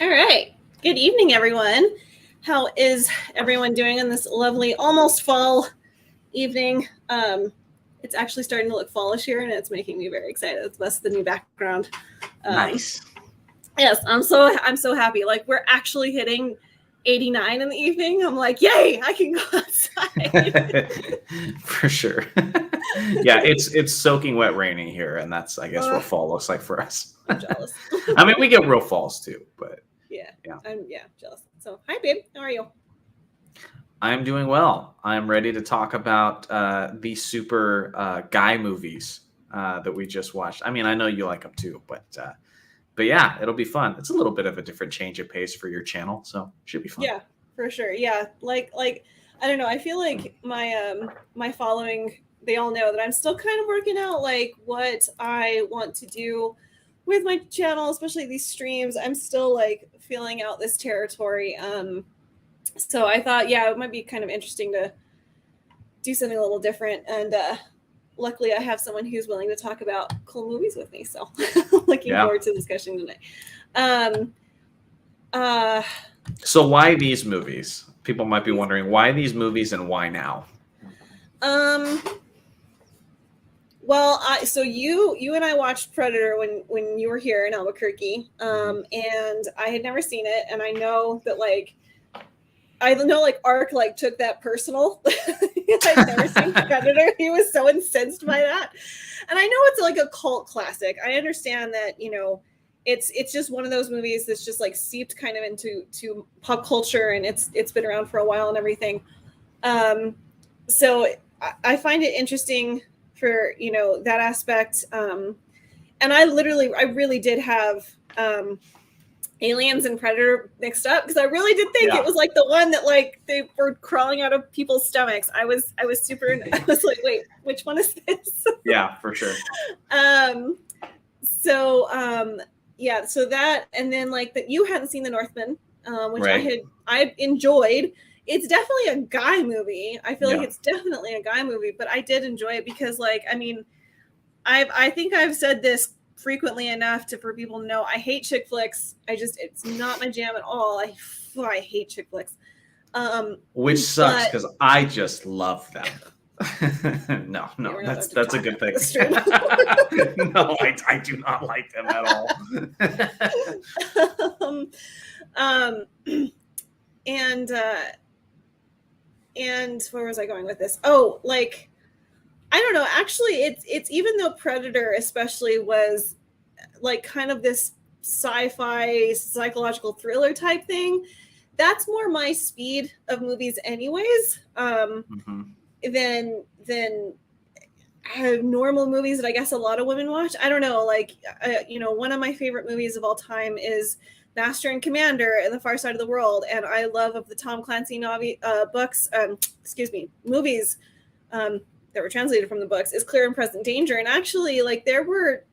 All right. Good evening, everyone. How is everyone doing on this lovely, almost fall evening? It's actually starting to look fallish here, and it's making me very excited. That's the new background. Nice. Yes, I'm so happy. Like we're actually hitting 89 in the evening. I'm like, yay! I can go outside. For sure. Yeah, it's soaking wet raining here, and that's I guess what fall looks like for us. I'm jealous. I mean, we get real falls too, but yeah. I'm jealous. So hi, babe. How are you? I'm doing well. I'm ready to talk about the super guy movies that we just watched. I mean, I know you like them too, but yeah, it'll be fun. It's a little bit of a different change of pace for your channel, so should be fun. Yeah, for sure. Yeah, like I don't know. I feel like my following, they all know that I'm still kind of working out like what I want to do with my channel, especially these streams. I'm still like feeling out this territory. So I thought, yeah, it might be kind of interesting to do something a little different. And luckily, I have someone who's willing to talk about cool movies with me. So looking forward to the discussion tonight. So why these movies? People might be wondering why these movies and why now. Well, so you and I watched Predator when you were here in Albuquerque, and I had never seen it, and I know that like Ark like took that personal. I'd never seen Predator. He was so incensed by that, and I know it's like a cult classic. I understand that it's just one of those movies that's just like seeped kind of into pop culture, and it's been around for a while and everything. So I find it interesting for that aspect. And I really did have Aliens and Predator mixed up because I really did think it was like the one that like they were crawling out of people's stomachs. I was like, wait, which one is this? Yeah, for sure. So that, and then like that you hadn't seen the Northman, which right. I enjoyed. It's definitely a guy movie. I feel like it's definitely a guy movie, but I did enjoy it because like, I mean, I think I've said this frequently enough for people to know I hate chick flicks. It's not my jam at all. I hate chick flicks. Which sucks because I just love them. No, that's a good thing. No, I do not like them at all. And where was I going with this? Oh, like I don't know. Actually, it's even though Predator especially was like kind of this sci-fi psychological thriller type thing, that's more my speed of movies anyways. Than normal movies that I guess a lot of women watch. I don't know. Like, one of my favorite movies of all time is Master and Commander and The Far Side of the World. And I love of the Tom Clancy movies that were translated from the books is Clear and Present Danger. And actually, like, there were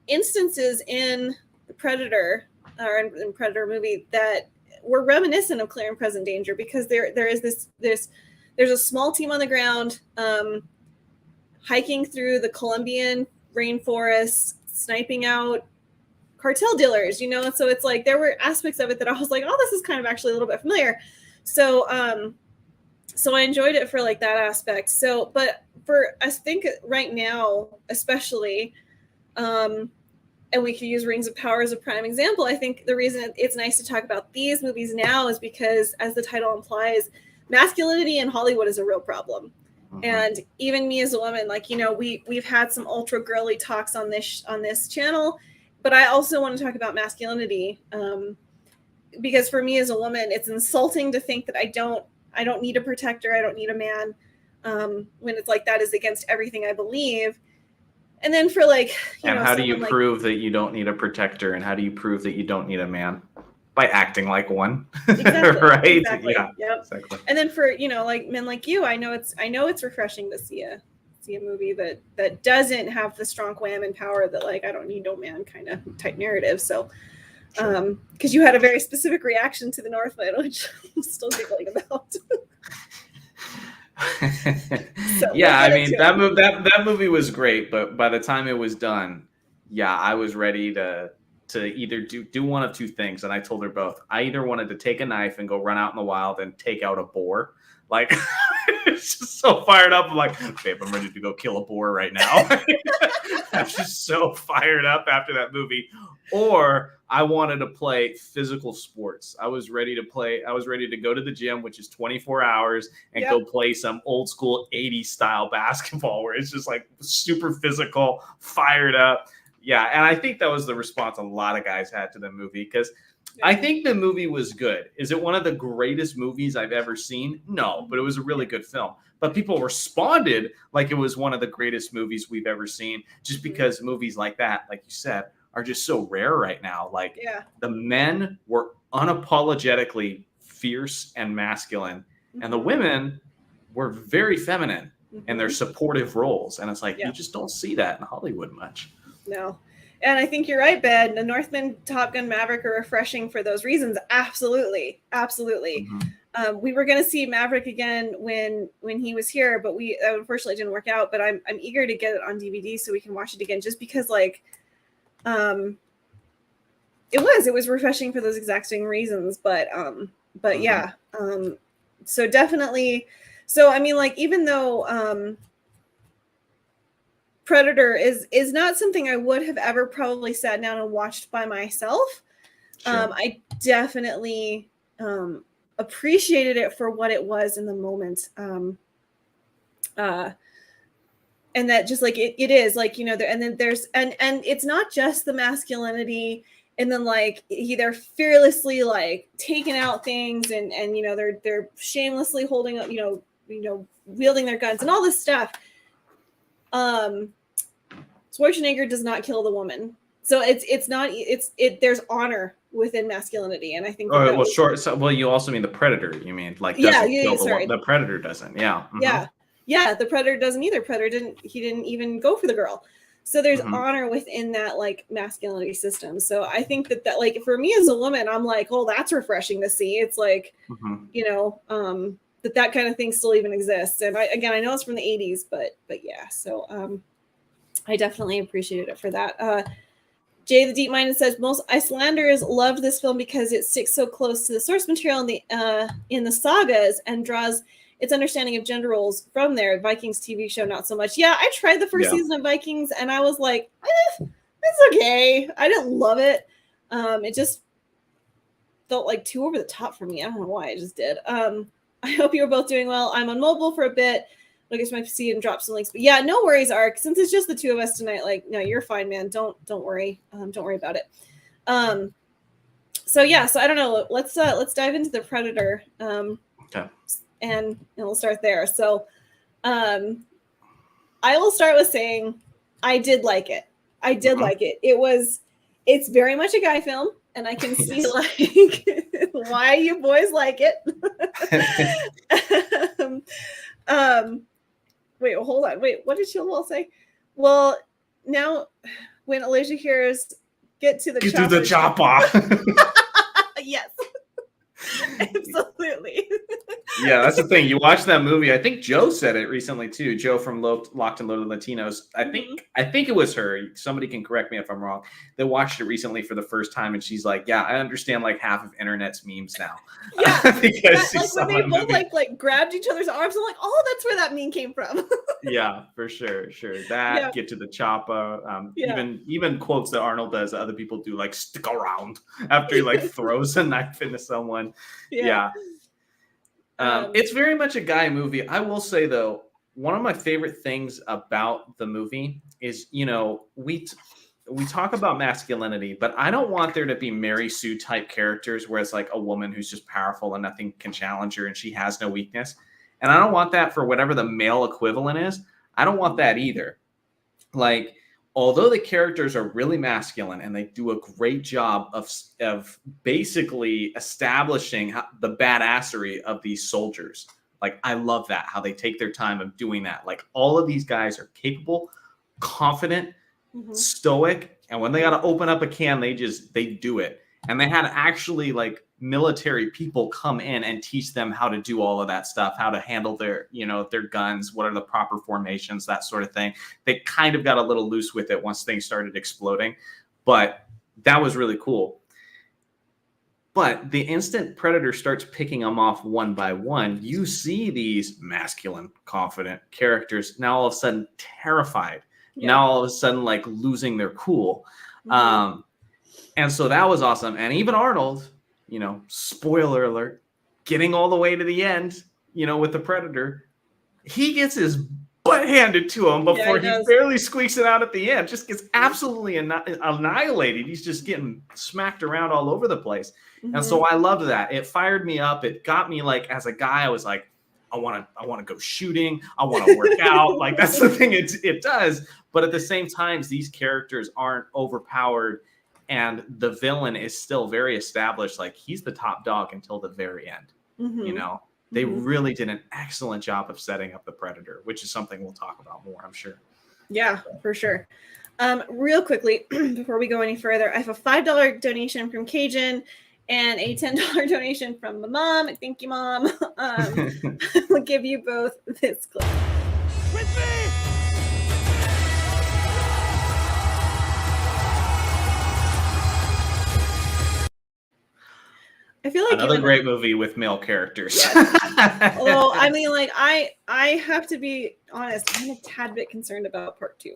instances in the Predator or in Predator movie that were reminiscent of Clear and Present Danger because there is there's a small team on the ground hiking through the Colombian rainforest, sniping out cartel dealers, so it's like there were aspects of it that I was like, oh, this is kind of actually a little bit familiar. So I enjoyed it for like that aspect. So, but for I think right now, especially, and we could use Rings of Power as a prime example. I think the reason it's nice to talk about these movies now is because, as the title implies, masculinity in Hollywood is a real problem. And even me as a woman, like, we've had some ultra girly talks on this channel, but I also want to talk about masculinity because for me as a woman, it's insulting to think that I don't need a protector. I don't need a man when it's like that is against everything I believe. And then for like, and how do you prove that you don't need a protector? And how do you prove that you don't need a man? By acting like one. Exactly, right? Exactly. Yeah, yep. Exactly. And then for, like men like you, I know it's refreshing to see a movie that doesn't have the strong wham and power that like, I don't need no man kind of type narrative. So, because you had a very specific reaction to the Northman, which I'm still giggling about. So, yeah, I mean, that movie was great, but by the time it was done, yeah, I was ready to to either do one of two things, and I told her both. I either wanted to take a knife and go run out in the wild and take out a boar. Like, it's just so fired up. I'm like, babe, I'm ready to go kill a boar right now. I'm just so fired up after that movie. Or I wanted to play physical sports. I was ready to go to the gym, which is 24 hours, and go play some old school 80s style basketball where it's just like super physical, fired up. Yeah, and I think that was the response a lot of guys had to the movie, because I think the movie was good. Is it one of the greatest movies I've ever seen? No, but it was a really good film. But people responded like it was one of the greatest movies we've ever seen, just because movies like that, like you said, are just so rare right now. Like, the men were unapologetically fierce and masculine, and the women were very feminine in their supportive roles. And it's like, you just don't see that in Hollywood much. No. And I think you're right, Ben. The Northman, Top Gun, Maverick are refreshing for those reasons. Absolutely. Absolutely. We were going to see Maverick again when he was here, but we unfortunately didn't work out. But I'm eager to get it on DVD so we can watch it again, just because, like, it was refreshing for those exact same reasons. But yeah. So definitely. So, I mean, like, even though Predator is not something I would have ever probably sat down and watched by myself. I definitely appreciated it for what it was in the moment. And that just like it is like, you know, and then there's and it's not just the masculinity, and then like they're fearlessly like taking out things, and you know, they're shamelessly holding up, you know, wielding their guns and all this stuff. Schwarzenegger does not kill the woman, so there's honor within masculinity, and I think. Well, you also mean the Predator. You mean like the Predator doesn't? Yeah. Yeah. The Predator doesn't either. Predator didn't even go for the girl. So there's honor within that like masculinity system. So I think that like for me as a woman, I'm like, oh, that's refreshing to see. It's like, you know, that kind of thing still even exists. And I know it's from the 80s, but yeah. So I definitely appreciated it for that. Jay the Deep Minded says most Icelanders loved this film because it sticks so close to the source material in the sagas and draws its understanding of gender roles from there. Vikings TV show, not so much. Yeah, I tried the first season of Vikings and I was like, it's okay. I didn't love it. It just felt like too over the top for me. I don't know why, I just did. I hope you were both doing well. I'm on mobile for a bit. I guess my PC and drop some links, but yeah, no worries, Ark. Since it's just the two of us tonight, like, no, you're fine, man. Don't worry. Don't worry about it. So yeah, so I don't know. Let's dive into the Predator. Okay. And we'll start there. So, I will start with saying I did like it. I did like it. It's very much a guy film, and I can see like why you boys like it. Wait, hold on. Wait, what did Chilwell say? Well, now when Alicia hears get to the chopper. Yes. Absolutely. Yeah, that's the thing. You watch that movie. I think Joe said it recently too. Joe from Locked and Loaded Latinos. I think it was her. Somebody can correct me if I'm wrong. They watched it recently for the first time, and she's like, "Yeah, I understand like half of internet's memes now." Yeah, because like when they both like grabbed each other's arms, I'm like, "Oh, that's where that meme came from." Yeah, for sure. That get to the chopper. Even quotes that Arnold does, that other people do, like "stick around" after he like throws a knife into someone. Yeah. It's very much a guy movie. I will say though, one of my favorite things about the movie is, you know, we talk about masculinity, but I don't want there to be Mary Sue type characters where it's like a woman who's just powerful and nothing can challenge her and she has no weakness. And I don't want that for whatever the male equivalent is. I don't want that either. Like, although the characters are really masculine and they do a great job of basically establishing the badassery of these soldiers. Like, I love that, how they take their time of doing that. Like, all of these guys are capable, confident, stoic, and when they got to open up a can, they do it. And they had actually like military people come in and teach them how to do all of that stuff, how to handle their guns, what are the proper formations, that sort of thing. They kind of got a little loose with it once things started exploding, but that was really cool. But the instant Predator starts picking them off one by one, you see these masculine, confident characters now all of a sudden terrified. Yeah. Now all of a sudden like losing their cool. And so that was awesome. And even Arnold, you know, spoiler alert, getting all the way to the end, you know, with the Predator, he gets his butt handed to him before he barely squeaks it out at the end. Just gets absolutely annihilated. He's just getting smacked around all over the place. And so I loved that. It fired me up. It got me like, as a guy, I was like, I want to go shooting. I want to work out. Like, that's the thing it does. But at the same time, these characters aren't overpowered. And the villain is still very established. Like, he's the top dog until the very end. You know, they really did an excellent job of setting up the Predator, which is something we'll talk about more, I'm sure. Yeah, for sure. Real quickly, before we go any further, I have a $5 donation from Cajun and a $10 donation from my mom. Thank you, Mom. I'll give you both this clip. With me! I feel like another great movie with male characters. Yes. Although, I mean, like, I have to be honest, I'm a tad bit concerned about part 2.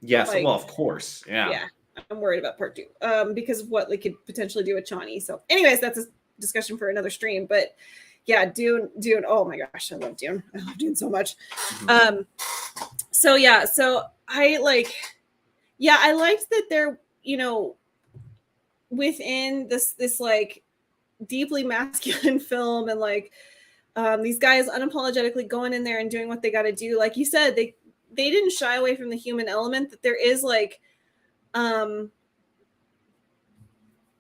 Yes, like, well, of course. Yeah, I'm worried about part 2 because of what they could potentially do with Jonny. So anyways, that's a discussion for another stream. But yeah, Dune. Oh my gosh, I love Dune. I love Dune so much. So I liked that they're, you know, within this like deeply masculine film, and like these guys unapologetically going in there and doing what they got to do. Like you said, they didn't shy away from the human element, that there is like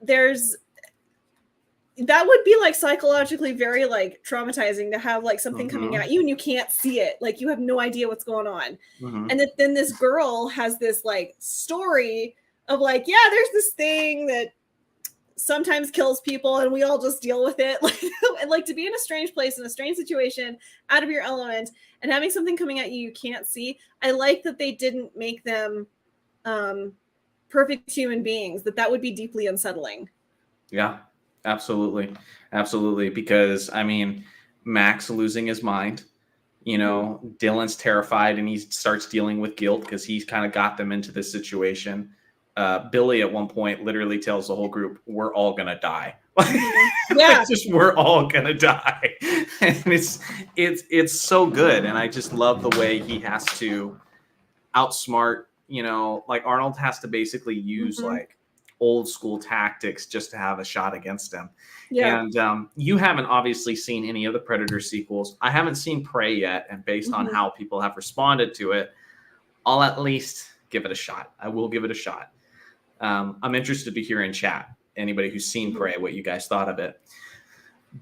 there's that would be like psychologically very like traumatizing to have like something coming at you and you can't see it, like you have no idea what's going on. And then this girl has this like story of like, yeah, there's this thing that sometimes kills people and we all just deal with it. Like to be in a strange place, in a strange situation, out of your element, and having something coming at you can't see. I like that they didn't make them perfect human beings, that would be deeply unsettling. Yeah, absolutely. Because I mean, Max losing his mind, you know, Dylan's terrified and he starts dealing with guilt because he's kind of got them into this situation. Billy at one point literally tells the whole group, "We're all gonna die." We're all gonna die, and it's so good. And I just love the way he has to outsmart. You know, like Arnold has to basically use like old school tactics just to have a shot against him. And you haven't obviously seen any of the Predator sequels. I haven't seen Prey yet, and based on how people have responded to it, I'll at least give it a shot. I will give it a shot. I'm interested to hear in chat, anybody who's seen Prey, what you guys thought of it.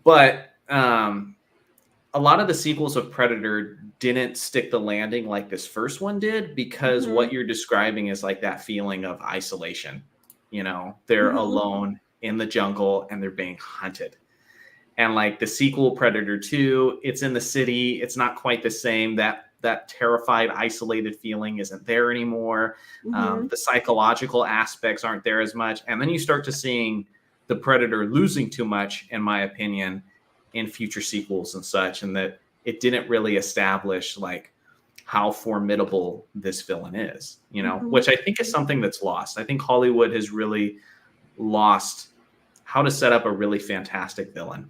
But a lot of the sequels of Predator didn't stick the landing like this first one did, because what you're describing is like that feeling of isolation. You know, they're alone in the jungle and they're being hunted. And like the sequel, Predator 2, it's in the city. It's not quite the same. That terrified, isolated feeling isn't there anymore. The psychological aspects aren't there as much. And then you start to seeing the Predator losing too much, in my opinion, in future sequels and such, and that it didn't really establish like how formidable this villain is, you know, which I think is something that's lost. I think Hollywood has really lost how to set up a really fantastic villain.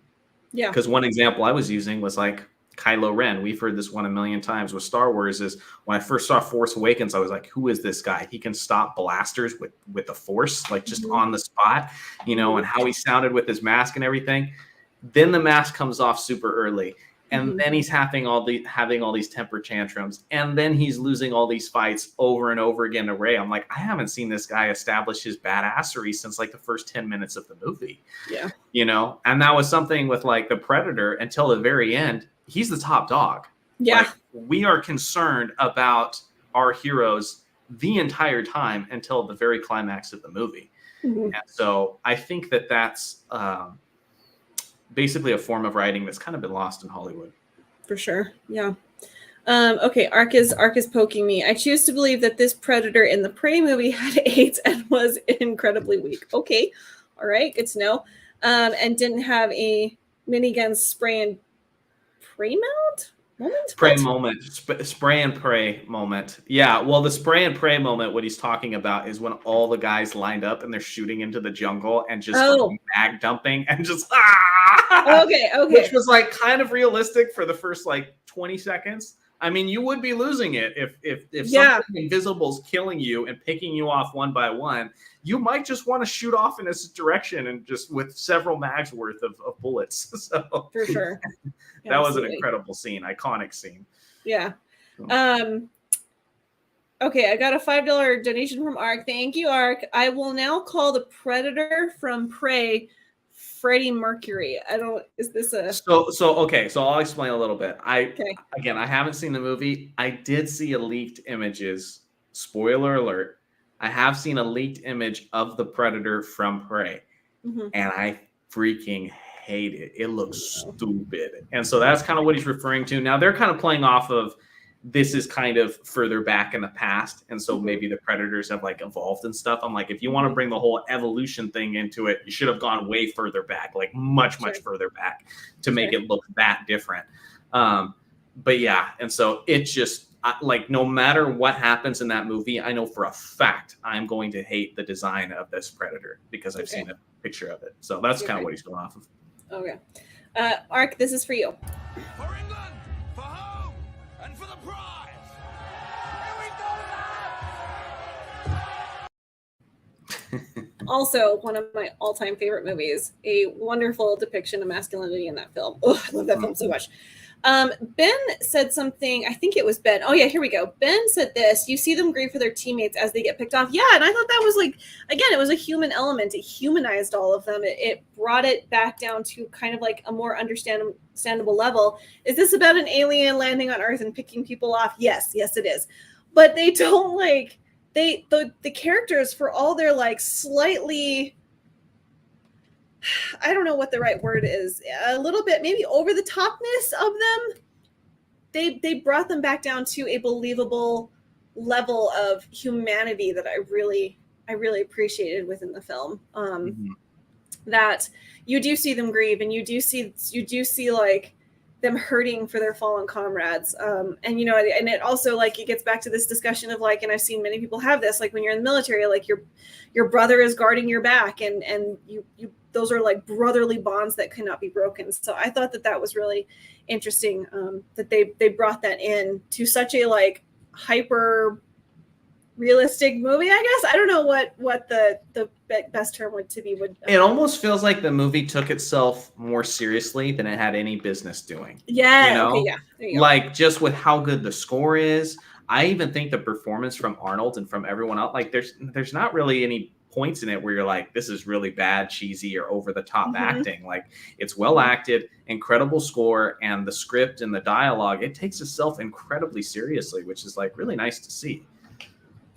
Yeah. Because one example I was using was like Kylo Ren. We've heard this one a million times with Star Wars. Is when I first saw Force Awakens, I was like, who is this guy? He can stop blasters with the Force, like just on the spot, you know, and how he sounded with his mask and everything. Then the mask comes off super early. And then he's having all these temper tantrums. And then he's losing all these fights over and over again to Rey. I'm like, I haven't seen this guy establish his badassery since like the first 10 minutes of the movie. Yeah. You know, and that was something with like the Predator until the very end. He's the top dog. Yeah. Like, we are concerned about our heroes the entire time until the very climax of the movie. And so I think that's basically a form of writing that's kind of been lost in Hollywood. For sure. Yeah. Okay, Ark is poking me. I choose to believe that this predator in the Prey movie had AIDS and was incredibly weak. Okay, all right, good to know. And didn't have a minigun spray and pray moment. Pray What? moment, spray and pray moment. Yeah, well, the spray and pray moment, what he's talking about is when all the guys lined up and they're shooting into the jungle and just Oh, mag dumping and just okay, which okay. was like kind of realistic for the first like 20 seconds. I mean, you would be losing it if Yeah, something invisible is killing you and picking you off one by one. You might just want to shoot off in this direction and just with several mags worth of bullets. So for sure. that was an Absolutely. incredible scene, iconic scene. Yeah. Okay, I got a $5 donation from Ark. Thank you, Ark. I will now call the predator from Prey Freddie Mercury. I don't. Is this a? So okay, so I'll explain a little bit. Okay. Again, I haven't seen the movie. I did see a leaked images. Spoiler alert. I have seen a leaked image of the predator from Prey, Mm-hmm. and I freaking hate it. It looks stupid. And so that's kind of what he's referring to. Now they're kind of playing off of this is kind of further back in the past. And so maybe the predators have like evolved and stuff. I'm like, if you want to bring the whole evolution thing into it, you should have gone way further back, like much further back to make it look that different. But yeah. And so it's just like, no matter what happens in that movie, I know for a fact I'm going to hate the design of this predator because I've seen a picture of it. So that's kind of what he's going off of. Okay. Ark, this is for you. For England, for home, and for the prize. Here we go. Also, one of my all-time favorite movies. A wonderful depiction of masculinity in that film. Oh, I love that film so much. Ben said something. I think it was Ben. Oh yeah, here we go. Ben said this. You see them grieve for their teammates as they get picked off. Yeah, and I thought that was like, again, it was a human element. It humanized all of them. It brought it back down to kind of like a more understandable level. Is this about an alien landing on Earth and picking people off? Yes, it is. But they don't like the characters, for all their like slightly, I don't know what the right word is, a little bit maybe over the topness of them, they brought them back down to a believable level of humanity that I really appreciated within the film. That you do see them grieve, and you do see like them hurting for their fallen comrades. And you know, and it also like it gets back to this discussion of like, and I've seen many people have this, like when you're in the military, like your brother is guarding your back, and you those are like brotherly bonds that cannot be broken. So I thought that was really interesting, that they brought that in to such a like hyper realistic movie, I guess. I don't know what the best term would be. It almost feels like the movie took itself more seriously than it had any business doing. Yeah. You know? Okay. Yeah. There you go. Like just with how good the score is. I even think the performance from Arnold and from everyone else, like there's not really any points in it where you're like, this is really bad, cheesy, or over the top acting. Like it's well acted, incredible score, and the script and the dialogue, it takes itself incredibly seriously, which is like really nice to see.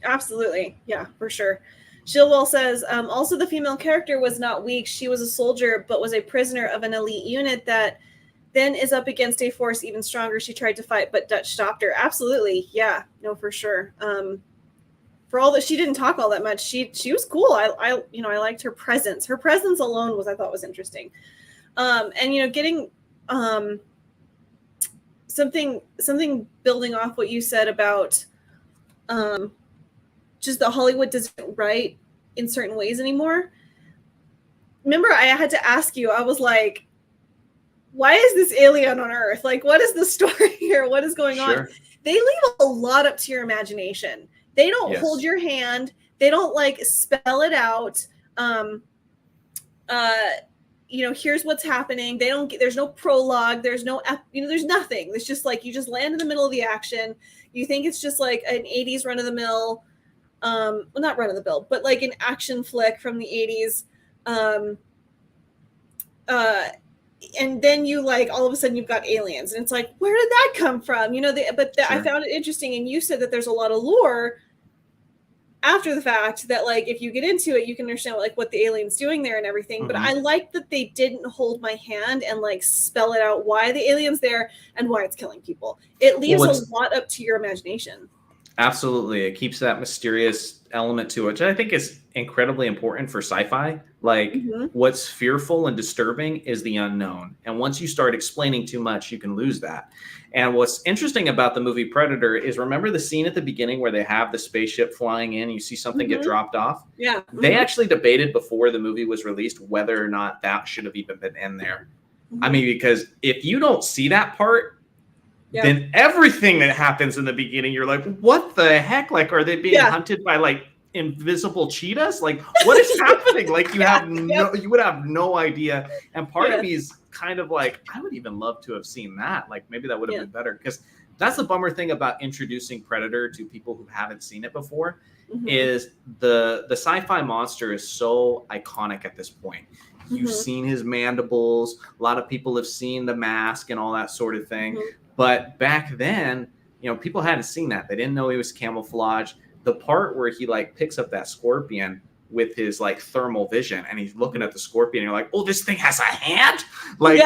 Absolutely. Yeah, for sure. Shilwell says, also the female character was not weak. She was a soldier, but was a prisoner of an elite unit that then is up against a force even stronger. She tried to fight, but Dutch stopped her. Absolutely. Yeah, no, for sure. For all that she didn't talk all that much, she was cool. I liked her presence. Her presence alone I thought was interesting. And you know, getting something building off what you said about just that Hollywood doesn't write in certain ways anymore. Remember, I had to ask you, I was like, why is this alien on Earth? Like, what is the story here? What is going on? They leave a lot up to your imagination. They don't hold your hand. They don't like spell it out. You know, here's what's happening. There's no prologue. There's no, there's nothing. It's just like, you just land in the middle of the action. You think it's just like an 80s run of the mill, well, not run of the mill, but like an action flick from the 80s. And then you like, all of a sudden you've got aliens, and it's like, where did that come from? You know, I found it interesting. And you said that there's a lot of lore after the fact that like if you get into it, you can understand like what the alien's doing there and everything. But I like that they didn't hold my hand and like spell it out why the alien's there and why it's killing people. It leaves a lot up to your imagination. Absolutely. It keeps that mysterious element to it, which I think is incredibly important for sci-fi. Like what's fearful and disturbing is the unknown. And once you start explaining too much, you can lose that. And what's interesting about the movie Predator is, remember the scene at the beginning where they have the spaceship flying in, you see something get dropped off? Yeah. They actually debated before the movie was released whether or not that should have even been in there. I mean, because if you don't see that part, then everything that happens in the beginning, you're like, what the heck? Like, are they being hunted by like invisible cheetahs? Like, what is happening? Like, you have you would have no idea. And part of me is kind of like, I would even love to have seen that. Like, maybe that would have been better, because that's the bummer thing about introducing Predator to people who haven't seen it before. Is the sci-fi monster is so iconic at this point. You've seen his mandibles. A lot of people have seen the mask and all that sort of thing. But back then, you know, people hadn't seen that. They didn't know he was camouflage. The part where he like picks up that scorpion with his like thermal vision and he's looking at the scorpion and you're like, oh, this thing has a hand? Like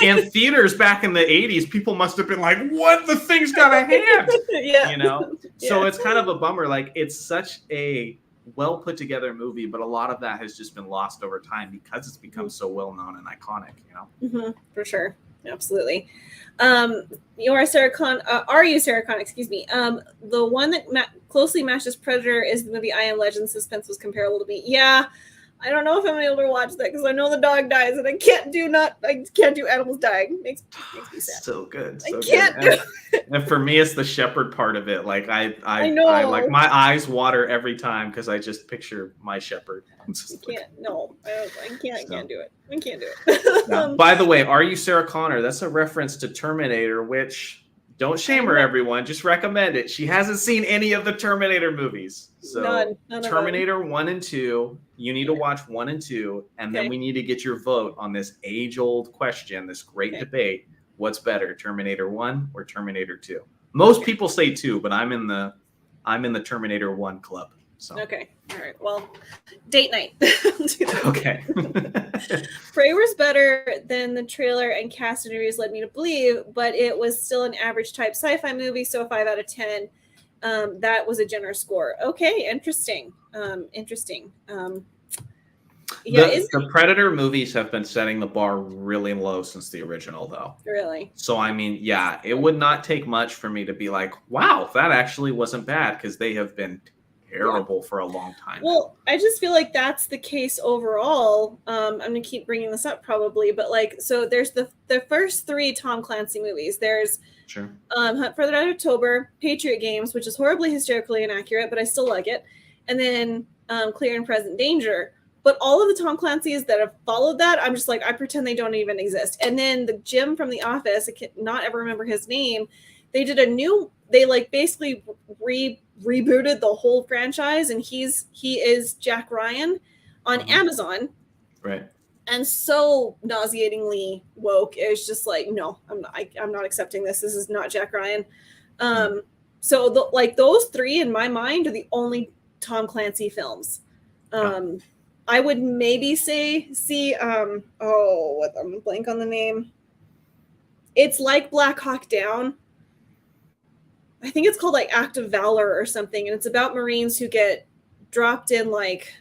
in theaters back in the 80s, people must have been like, what? The thing's got a hand? You know? So it's kind of a bummer. Like, it's such a well put together movie, but a lot of that has just been lost over time because it's become so well known and iconic, you know? For sure. Absolutely. Are you Sarah Connor? Excuse me. The one that closely matches Predator is the movie I Am Legend. Suspense was comparable to me. Yeah, I don't know if I'm able to watch that because I know the dog dies and I can't do animals dying. Makes me sad. So good. I can't do it. And for me, it's the shepherd part of it. Like I know. I like my eyes water every time because I just picture my shepherd. I can't do it. I can't do it. Yeah. By the way, Are You Sarah Connor? That's a reference to Terminator, which, don't shame her, everyone. Just recommend it. She hasn't seen any of the Terminator movies. So none Terminator 1 and 2, you need to watch 1 and 2, and then we need to get your vote on this age-old question, this great debate. What's better, Terminator 1 or Terminator 2? Most people say 2, but I'm in the Terminator 1 club. So. Okay. All right. Well, date night. Okay. Prey was better than the trailer and cast interviews led me to believe, but it was still an average type sci-fi movie, so 5 out of 10. That was a generous score. Okay, interesting. The Predator movies have been setting the bar really low since the original, though. Really? So, I mean, yeah, it would not take much for me to be like, wow, that actually wasn't bad, because they have been terrible for a long time. Well, I just feel like that's the case overall. I'm going to keep bringing this up probably, but like, so there's the first 3 Tom Clancy movies. There's Hunt for the Red October, Patriot Games, which is horribly hysterically inaccurate, but I still like it. And then Clear and Present Danger. But all of the Tom Clancy's that have followed that, I'm just like, I pretend they don't even exist. And then the Jim from The Office, I cannot ever remember his name. They did they like basically rebooted the whole franchise, and he is Jack Ryan on Amazon. Right. And so nauseatingly woke. It was just like, no, I'm not accepting this. This is not Jack Ryan. So those 3 in my mind are the only Tom Clancy films. I would maybe see I'm blank on the name. It's like Black Hawk Down. I think it's called like Act of Valor or something, and it's about Marines who get dropped in like,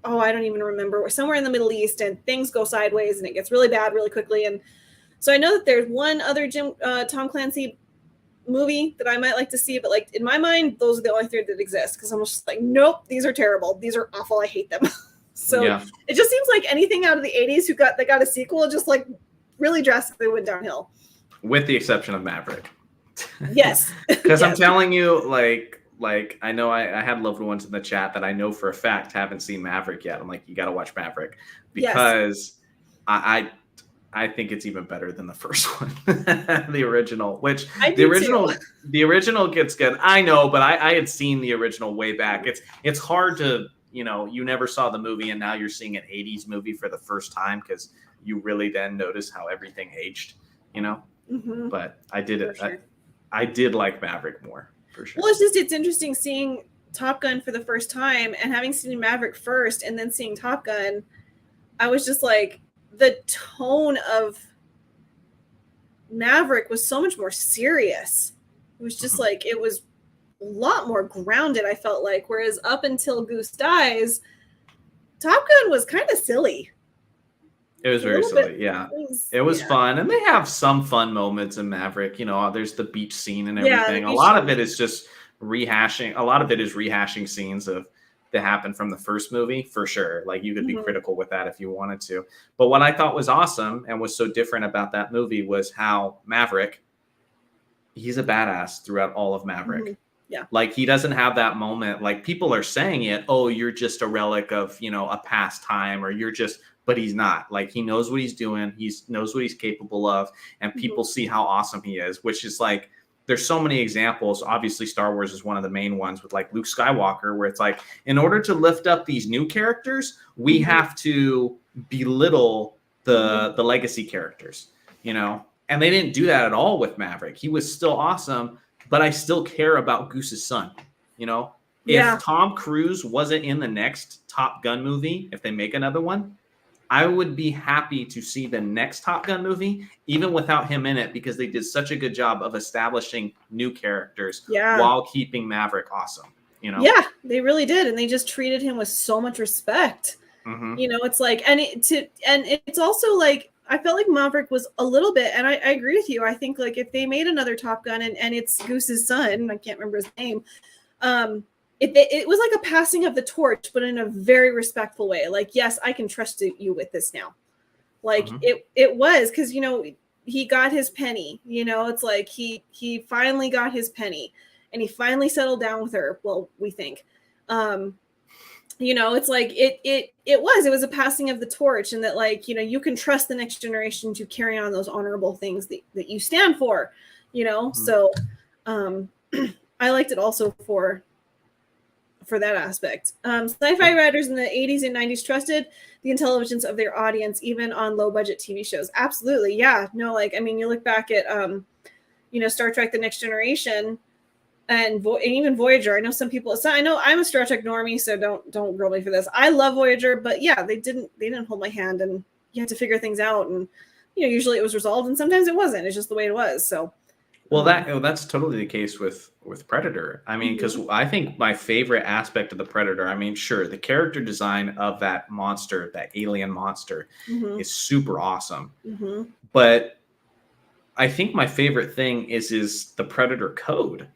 I don't even remember, somewhere in the Middle East, and things go sideways and it gets really bad really quickly. And so I know that there's one other Tom Clancy movie that I might like to see, but like in my mind, those are the only 3 that exist, because I'm just like, nope, these are terrible. These are awful. I hate them. So it just seems like anything out of the 80s that got a sequel just like really drastically went downhill. With the exception of Maverick. Yes. Because I'm telling you, like I know I had loved ones in the chat that I know for a fact haven't seen Maverick yet. I'm like, you got to watch Maverick, because I think it's even better than the first one, the original. Which the original gets good. I know, but I had seen the original way back. It's hard to, you never saw the movie and now you're seeing an 80s movie for the first time, because you really then notice how everything aged. But I did it. Sure. I did like Maverick more. for sure. Well, it's interesting seeing Top Gun for the first time and having seen Maverick first and then seeing Top Gun. I was just like, the tone of Maverick was so much more serious. It was just like, it was a lot more grounded, I felt like. Whereas up until Goose dies, Top Gun was kind of silly. It was very silly, yeah. It was fun, and they have some fun moments in Maverick. You know, there's the beach scene and everything. A lot of it is just rehashing. A lot of it is rehashing scenes that happened from the first movie, for sure. Like, you could be critical with that if you wanted to. But what I thought was awesome and was so different about that movie was how Maverick, he's a badass throughout all of Maverick. Yeah. Like, he doesn't have that moment. Like, people are saying it, oh, you're just a relic of, you know, a past time, or you're just, but he's not. Like, he knows what he's doing. He knows what he's capable of. And people see how awesome he is, which is like, there's so many examples. Obviously, Star Wars is one of the main ones with like Luke Skywalker, where it's like, in order to lift up these new characters, we have to belittle the legacy characters, you know? And they didn't do that at all with Maverick. He was still awesome, but I still care about Goose's son, you know? If Tom Cruise wasn't in the next Top Gun movie, if they make another one, I would be happy to see the next Top Gun movie, even without him in it, because they did such a good job of establishing new characters while keeping Maverick awesome. You know? Yeah, they really did, and they just treated him with so much respect. You know, it's like, and it's also like, I felt like Maverick was a little bit, and I agree with you. I think like if they made another Top Gun and it's Goose's son, I can't remember his name, it was like a passing of the torch, but in a very respectful way. Like, yes, I can trust you with this now. Like it was, because, you know, he got his penny, you know, it's like he finally got his penny and he finally settled down with her. Well, we think, you know, it's like it was a passing of the torch, and that, like, you know, you can trust the next generation to carry on those honorable things that you stand for, you know? So, I liked it also for that aspect. Sci-fi writers in the 80s and 90s trusted the intelligence of their audience, even on low-budget TV shows. Absolutely, yeah. No, like, I mean, you look back at, you know, Star Trek: The Next Generation, and even Voyager. I know some people. I know I'm a Star Trek normie, so don't grill me for this. I love Voyager, but yeah, they didn't hold my hand, and you had to figure things out, and, you know, usually it was resolved, and sometimes it wasn't. It's just the way it was. So. Well, that's totally the case with Predator. I mean, because I think my favorite aspect of the Predator, I mean, sure, the character design of that monster, that alien monster, is super awesome. But I think my favorite thing is the Predator code.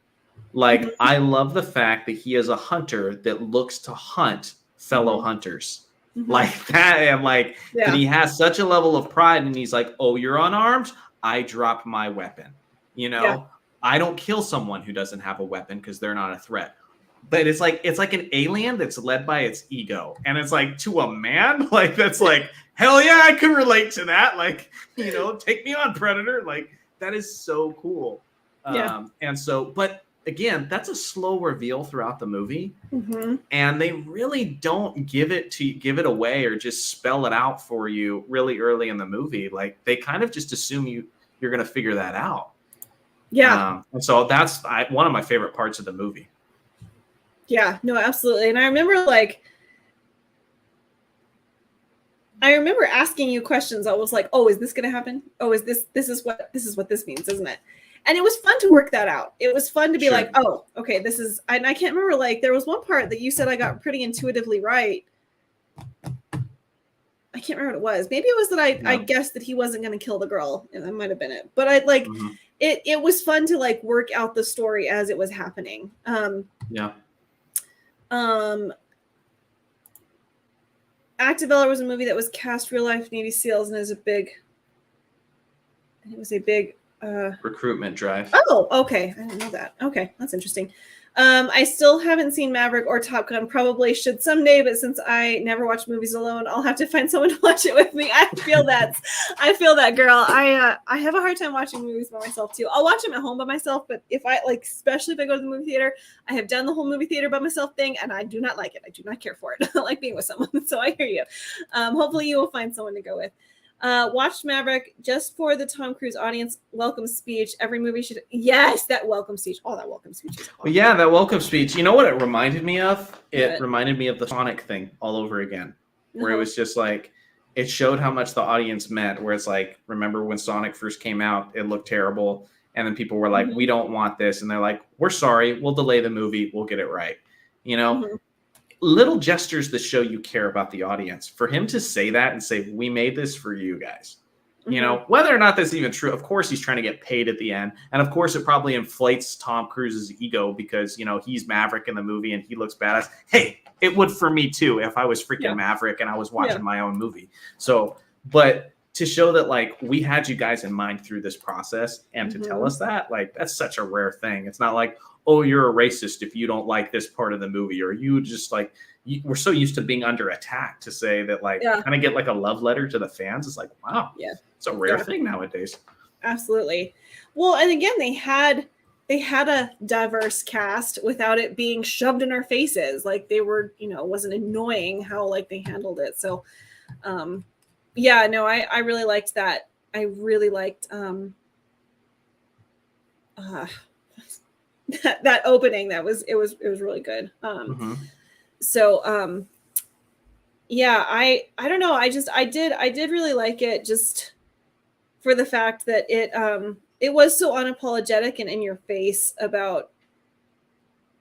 Like, I love the fact that he is a hunter that looks to hunt fellow hunters. Like that, and like that he has such a level of pride, and he's like, oh, you're unarmed? I drop my weapon. You know, I don't kill someone who doesn't have a weapon because they're not a threat. But it's like an alien that's led by its ego. And it's like, to a man, like, that's like, hell yeah, I can relate to that. Like, you know, take me on, Predator. Like, that is so cool. And so, but again, that's a slow reveal throughout the movie. And they really don't give it away or just spell it out for you really early in the movie. Like, they kind of just assume you're going to figure that out. And so that's one of my favorite parts of the movie. Yeah, no, absolutely. And I remember asking you questions. I was like, oh, is this going to happen? Oh, is this is what this means, isn't it? And it was fun to work that out. It was fun to be like, oh, okay, this is, and I can't remember, like, there was one part that you said I got pretty intuitively right. I can't remember what it was. Maybe it was that I guessed that he wasn't going to kill the girl. And that might have been it. But I like, it was fun to like work out the story as it was happening. Active Valor was a movie that was cast real life Navy SEALs, and it was a big recruitment drive. Oh, okay. I didn't know that. Okay, that's interesting. I still haven't seen Maverick or Top Gun. Probably should someday, but since I never watch movies alone, I'll have to find someone to watch it with me. I feel that, girl. I have a hard time watching movies by myself too. I'll watch them at home by myself, but if I like, especially if I go to the movie theater, I have done the whole movie theater by myself thing, and I do not like it. I do not care for it. I like being with someone. So I hear you. Hopefully you will find someone to go with. Watched Maverick just for the Tom Cruise audience welcome speech. Every movie should. Yes, that welcome speech. Oh, that welcome speech is awesome. Well, yeah, that welcome speech. You know what it reminded me of? It What? reminded me of the Sonic thing all over again, where it Uh-huh. was just like, it showed how much the audience meant, where it's like, remember when Sonic first came out, it looked terrible. And then people were like, Mhm. we don't want this. And they're like, we're sorry. We'll delay the movie. We'll get it right. You know, Mhm. little gestures that show you care about the audience. For him to say that and say, we made this for you guys. You Mhm. know, whether or not that's even true, of course he's trying to get paid at the end. And of course it probably inflates Tom Cruise's ego because, you know, he's Maverick in the movie and he looks badass. Hey, it would for me too if I was freaking Yeah. Maverick and I was watching Yeah. my own movie. So, but to show that like we had you guys in mind through this process and to tell Mhm. us that, like that's such a rare thing. It's not like, oh, you're a racist if you don't like this part of the movie, or you just like, we're so used to being under attack to say that like Yeah. kind of get like a love letter to the fans. It's like, wow, Yeah. it's a rare Yeah. thing nowadays. Absolutely. Well, and again, they had a diverse cast without it being shoved in our faces. Like they were, you know, it wasn't annoying how like they handled it. So, yeah, no, I really liked that. I really liked that opening. It was really good. Mhm. So yeah, I don't know. I did really like it just for the fact that it was so unapologetic and in your face about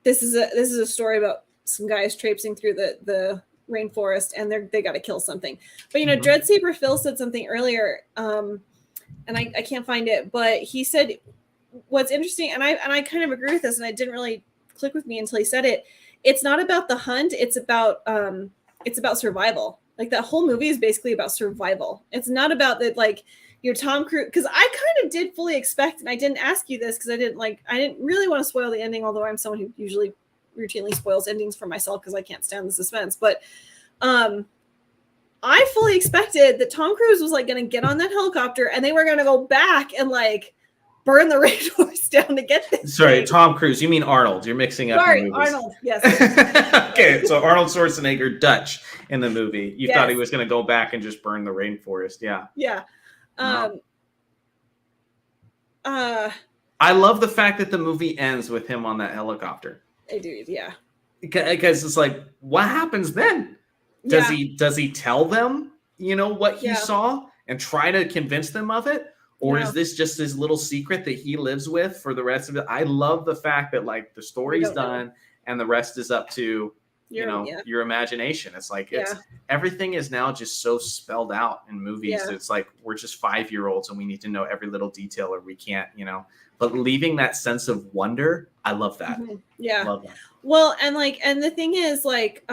this is a story about some guys traipsing through the rainforest and they got to kill something. But you know, Mhm. Dread Saber Phil said something earlier, and I can't find it, but he said what's interesting, and I kind of agree with this, and it didn't really click with me until he said it. It's not about the hunt; it's about survival. Like that whole movie is basically about survival. It's not about that like your Tom Cruise, because I kind of did fully expect, and I didn't ask you this because I didn't really want to spoil the ending, although I'm someone who usually routinely spoils endings for myself because I can't stand the suspense. But I fully expected that Tom Cruise was like going to get on that helicopter and they were going to go back and like burn the rainforest down to get this. Sorry, thing. Tom Cruise. You mean Arnold. You're mixing up Sorry, the movies. Arnold. Yes. Okay, so Arnold Schwarzenegger, Dutch in the movie. You thought he Yes. was going to go back and just burn the rainforest. Yeah. Yeah. No. I love the fact that the movie ends with him on that helicopter. I do. Yeah. Because it's like, what happens then? Does he tell them, you know, what he saw and try to convince them of it? Or is this just his little secret that he lives with for the rest of it? I love the fact that like the story's done and the rest is up to your imagination. It's like everything is now just so spelled out in movies. It's like we're just 5-year-olds and we need to know every little detail or we can't, you know. But leaving that sense of wonder, I love that. Mm-hmm. Yeah. Love that. Well, and the thing is like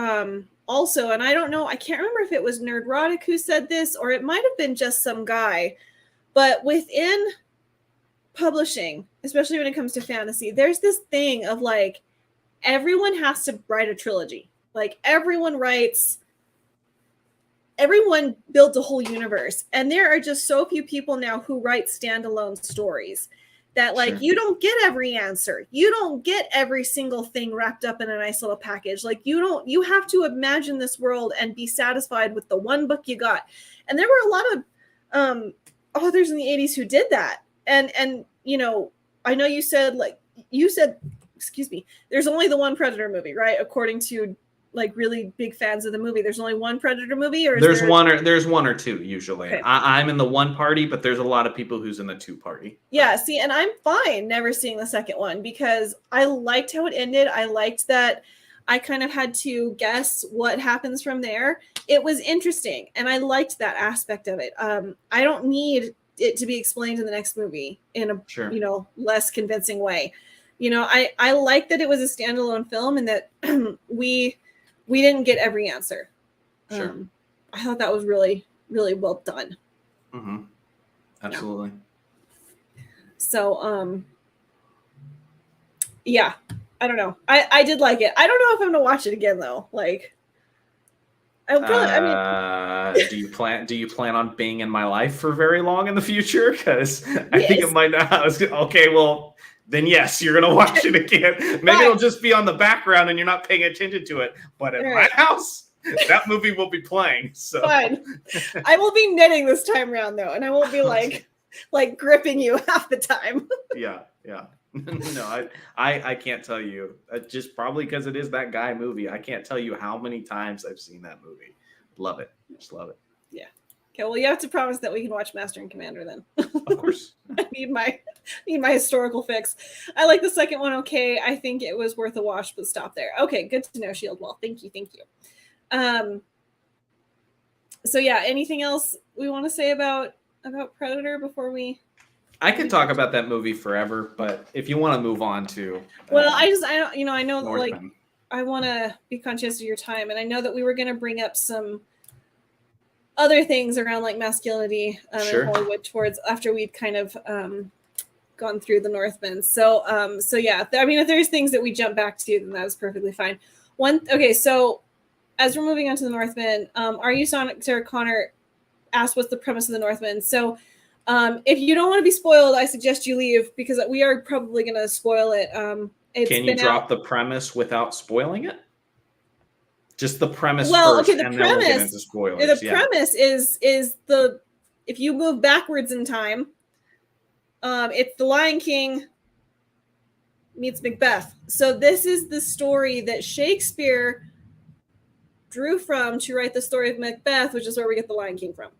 also, and I don't know, I can't remember if it was Nerdrotic who said this or it might have been just some guy, but within publishing, especially when it comes to fantasy, there's this thing of like everyone has to write a trilogy. Like everyone builds a whole universe, and there are just so few people now who write standalone stories that like you don't get every answer, you don't get every single thing wrapped up in a nice little package. Like you have to imagine this world and be satisfied with the one book you got. And there were a lot of authors in the 80s who did that, and you know, I know you said excuse me, there's only the one Predator movie, right? According to like really big fans of the movie, there's only one Predator movie, or there's one or two usually. Okay. I'm in the one party, but there's a lot of people who's in the two party. Yeah, see, and I'm fine never seeing the second one because I liked how it ended. I liked that I kind of had to guess what happens from there. It was interesting, and I liked that aspect of it. I don't need it to be explained in the next movie in a less convincing way. You know, I like that it was a standalone film and that we didn't get every answer. Sure. I thought that was really, really well done. Mm-hmm. Absolutely. Yeah. So, yeah, I don't know. I did like it. I don't know if I'm gonna watch it again though. Like, do you plan on being in my life for very long in the future? Because I think it might not. Okay, well. Then yes, you're gonna watch it again. Maybe it'll just be on the background and you're not paying attention to it. But at my house, That movie will be playing. So Fine. I will be knitting this time around though, and I won't be like gripping you half the time. yeah. No, I can't tell you. Just probably because it is that guy movie. I can't tell you how many times I've seen that movie. Love it. Just love it. Yeah. Okay. Well, you have to promise that we can watch Master and Commander then. Of course. I need my historical fix. I like the second one. Okay. I think it was worth a watch, but stop there. Okay. Good to know, Shield. Well, thank you. So yeah, anything else we want to say about Predator before we? I could talk about that movie forever, but if you want to move on to, well, I know Northman. like I want to be conscious of your time, and I know that we were going to bring up some other things around like masculinity Sure. in Hollywood towards after we'd kind of gone through the Northman. So yeah, I mean, if there's things that we jump back to, then that was perfectly fine. Okay, so as we're moving on to the Northman, our Sonic Sarah Connor asked what's the premise of the Northman. So if you don't want to be spoiled, I suggest you leave because we are probably going to spoil it. Can you drop the premise without spoiling it? Just the premise well, first, okay, and then we'll get into spoilers. The premise is if you move backwards in time, it's the Lion King meets Macbeth. So this is the story that Shakespeare drew from to write the story of Macbeth, which is where we get the Lion King from.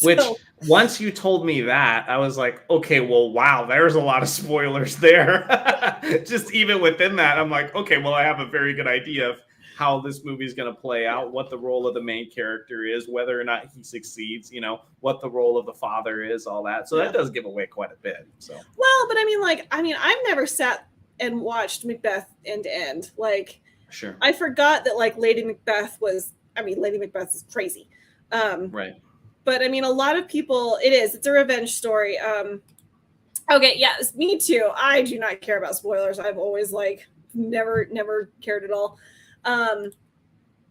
Which, once you told me that, I was like, okay, well, wow, there's a lot of spoilers there. Just even within that, I'm like, okay, well, I have a very good idea of how this movie is going to play out, what the role of the main character is, whether or not he succeeds, what the role of the father is, all that. So that does give away quite a bit. So well, but I've never sat and watched Macbeth end to end. Like, sure, I forgot that Lady Macbeth is crazy. Right. But I mean, a lot of people, it's a revenge story. Okay, yeah, me too. I do not care about spoilers. I've always never cared at all. The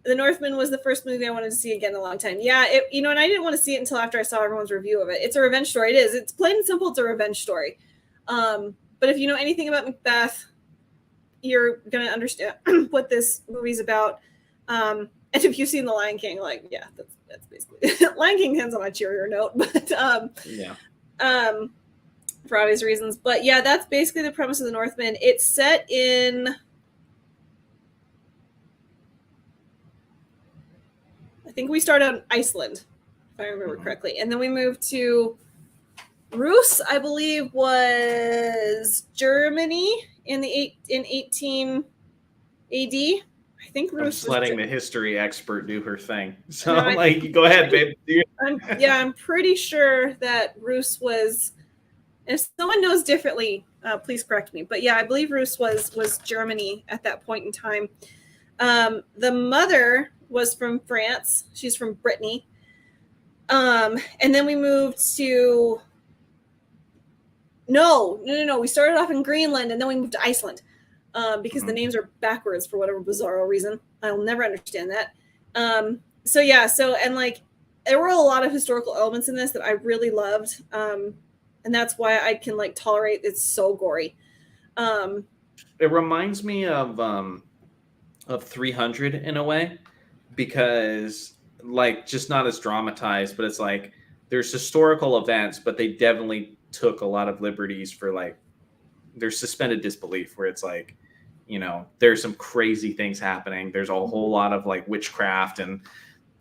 Northman was the first movie I wanted to see again in a long time. Yeah, and I didn't want to see it until after I saw everyone's review of it. It's a revenge story. It is. It's plain and simple. It's a revenge story. But if you know anything about Macbeth, you're gonna understand what this movie's about. And if you've seen The Lion King, that's basically Lion King ends on a cheerier note, but for obvious reasons. But yeah, that's basically the premise of the Northman. It's set in, I think we started on Iceland, if I remember correctly, and then we moved to Rus, I believe, was Germany in 18 AD. I think Rus. I'm just letting the history expert do her thing. So go ahead, babe. I'm pretty sure that Rus was. If someone knows differently, please correct me. But yeah, I believe Rus was Germany at that point in time. The mother was from France. She's from Brittany. And then we moved to. No. We started off in Greenland and then we moved to Iceland. Because the names are backwards for whatever bizarro reason. I'll never understand that. There were a lot of historical elements in this that I really loved. And that's why I can tolerate it's so gory. It reminds me of 300 in a way, because just not as dramatized, but it's there's historical events, but they definitely took a lot of liberties for there's suspended disbelief where it's there's some crazy things happening. There's a whole lot of witchcraft and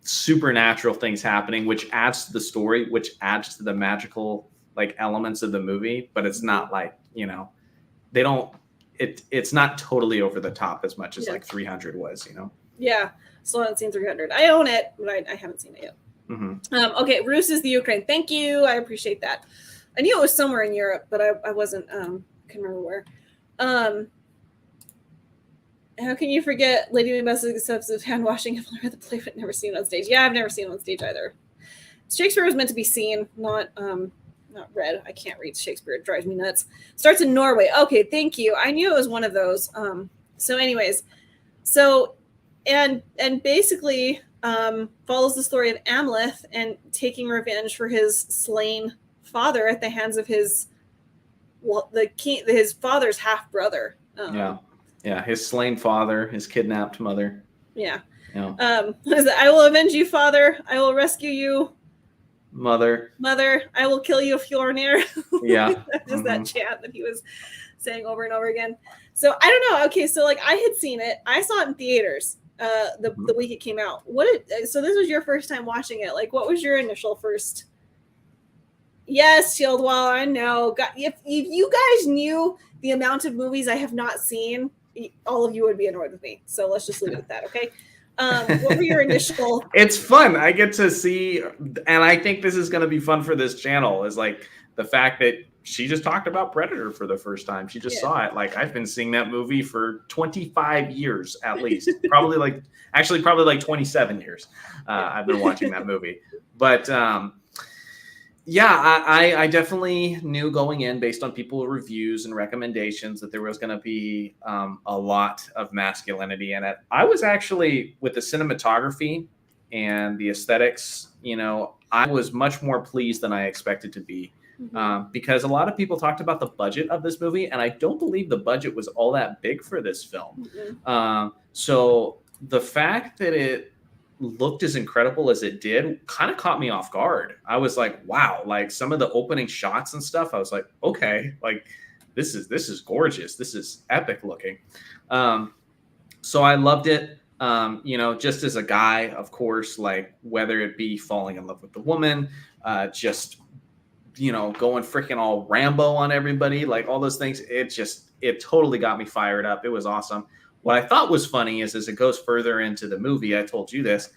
supernatural things happening, which adds to the story, which adds to the magical elements of the movie. But it's not they don't. It's not totally over the top as much as 300 was. Yeah, still haven't seen 300. I own it, but I haven't seen it yet. Mm-hmm. Okay, Rus is the Ukraine. Thank you. I appreciate that. I knew it was somewhere in Europe, but I wasn't. Can remember where. How can you forget Lady Macbeth's excessive hand washing? I've read the play but never seen it on stage. Yeah, I've never seen it on stage either. Shakespeare was meant to be seen, not read. I can't read Shakespeare. It drives me nuts. Starts in Norway. Okay, thank you. I knew it was one of those. And basically follows the story of Amleth and taking revenge for his slain father at the hands of his father's half brother. His slain father, his kidnapped mother. Yeah. Yeah. What is it? I will avenge you, father. I will rescue you, Mother. I will kill you, Fjornir. Yeah. Just that chant that he was saying over and over again. So I don't know. Okay, so like I had seen it. I saw it in theaters the week it came out. So this was your first time watching it. Like, what was your initial first? Yes, Shieldwall, I know. God, if you guys knew the amount of movies I have not seen, all of you would be annoyed with me. So let's just leave it at that, okay? What were your initial? It's fun. I get to see, and I think this is going to be fun for this channel, is like the fact that she just talked about Predator for the first time. She just saw it. Like, I've been seeing that movie for 25 years at least. probably like 27 years. I've been watching that movie. But yeah, I definitely knew going in, based on people's reviews and recommendations, that there was going to be a lot of masculinity in it. I was actually, with the cinematography and the aesthetics, I was much more pleased than I expected to be. Because a lot of people talked about the budget of this movie, and I don't believe the budget was all that big for this film. So the fact that it looked as incredible as it did kind of caught me off guard. I was like, wow, like some of the opening shots and stuff, I was like, okay, like this is gorgeous. This is epic looking. So I loved it. Just as a guy, of course, like whether it be falling in love with the woman, just going freaking all Rambo on everybody, like all those things, it totally got me fired up. It was awesome. What I thought was funny is, as it goes further into the movie, I told you this,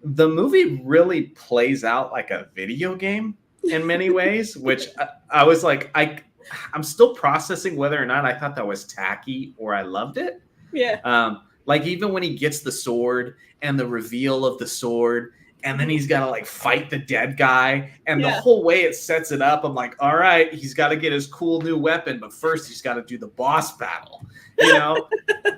the movie really plays out like a video game in many ways, which I was like, I'm still processing whether or not I thought that was tacky or I loved it. Yeah. Like even when he gets the sword and the reveal of the sword, and then he's got to like fight the dead guy, and the whole way it sets it up, I'm like, all right, he's got to get his cool new weapon, but first he's got to do the boss battle,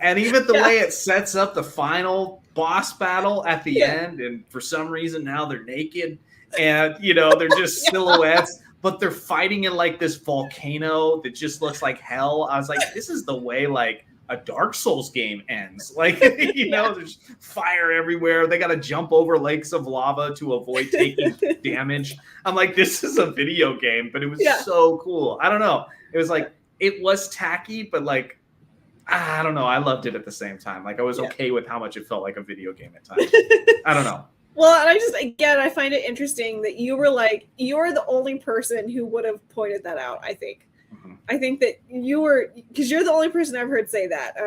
and even the way it sets up the final boss battle at the end, and for some reason now they're naked, and they're just silhouettes, but they're fighting in like this volcano that just looks like hell. I was like, this is the way like a Dark Souls game ends. Like, there's fire everywhere. They got to jump over lakes of lava to avoid taking damage. I'm like, this is a video game, but it was so cool. I don't know. It was like, it was tacky, but like, I don't know. I loved it at the same time. Like I was okay with how much it felt like a video game at times. I don't know. Well, and I find it interesting that you're the only person who would have pointed that out, I think. I think that because you're the only person I've heard say that.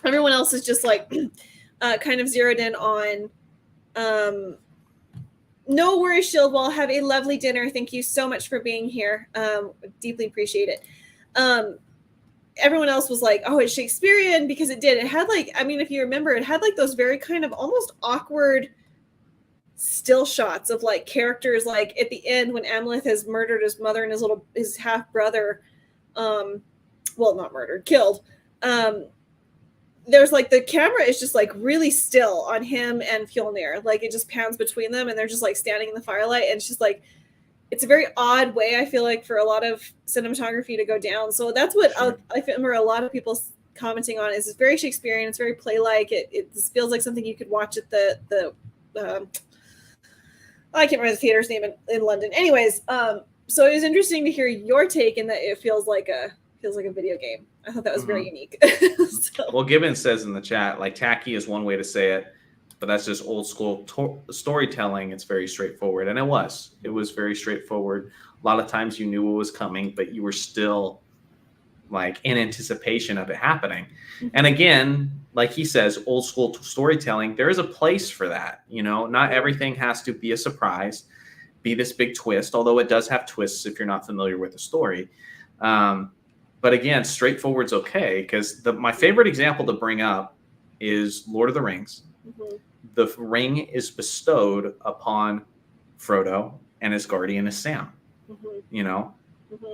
Everyone else is just like kind of zeroed in on no worries, Shieldwall. Have a lovely dinner. Thank you so much for being here. Deeply appreciate it. Everyone else was like, oh, it's Shakespearean because it did. It had like, I mean, if you remember, it had like those very kind of almost awkward still shots of like characters, like at the end when Amleth has murdered his mother and his half brother, not murdered, killed. There's like the camera is just like really still on him and Fjolnir, like it just pans between them and they're just like standing in the firelight, and it's just like it's a very odd way, I feel like, for a lot of cinematography to go down. So that's what I remember a lot of people commenting on is it's very Shakespearean, it's very play-like. It feels like something you could watch at the I can't remember the theater's name in London. Anyways, so it was interesting to hear your take in that it feels like a video game. I thought that was very unique. Well, Gibbons says in the chat, like tacky is one way to say it, but that's just old school storytelling. It's very straightforward, and it was very straightforward. A lot of times you knew what was coming, but you were still like in anticipation of it happening. And again, like he says, old school storytelling, there is a place for that. Not everything has to be a surprise, be this big twist, although it does have twists if you're not familiar with the story. But again, straightforward's okay, because my favorite example to bring up is Lord of the Rings. The ring is bestowed upon Frodo, and his guardian is Sam.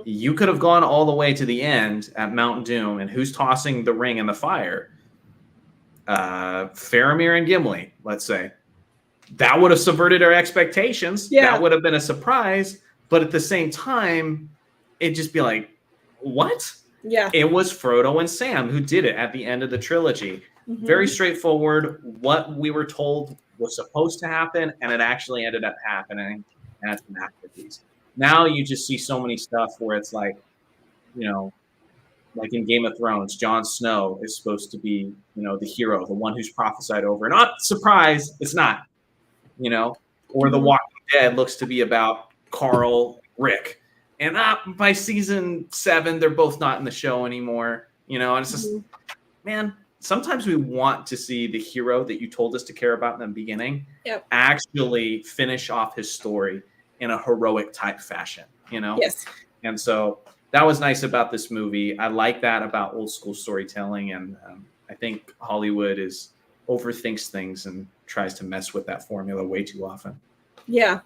You could have gone all the way to the end at Mount Doom, and who's tossing the ring in the fire? Faramir and Gimli, let's say. That would have subverted our expectations. That would have been a surprise, but at the same time, it'd just be like, what? Yeah. It was Frodo and Sam who did it at the end of the trilogy. Very straightforward. What we were told was supposed to happen, and it actually ended up happening, and it's a masterpiece. Now you just see so many stuff where it's like, you know, like in Game of Thrones, Jon Snow is supposed to be, the hero, the one who's prophesied over. And not surprise, it's not, or The Walking Dead looks to be about Carl, Rick. And by season 7, they're both not in the show anymore, and it's just, man, sometimes we want to see the hero that you told us to care about in the beginning actually finish off his story in a heroic type fashion, Yes. And so that was nice about this movie. I like that about old school storytelling. And I think Hollywood overthinks things and tries to mess with that formula way too often. Yeah.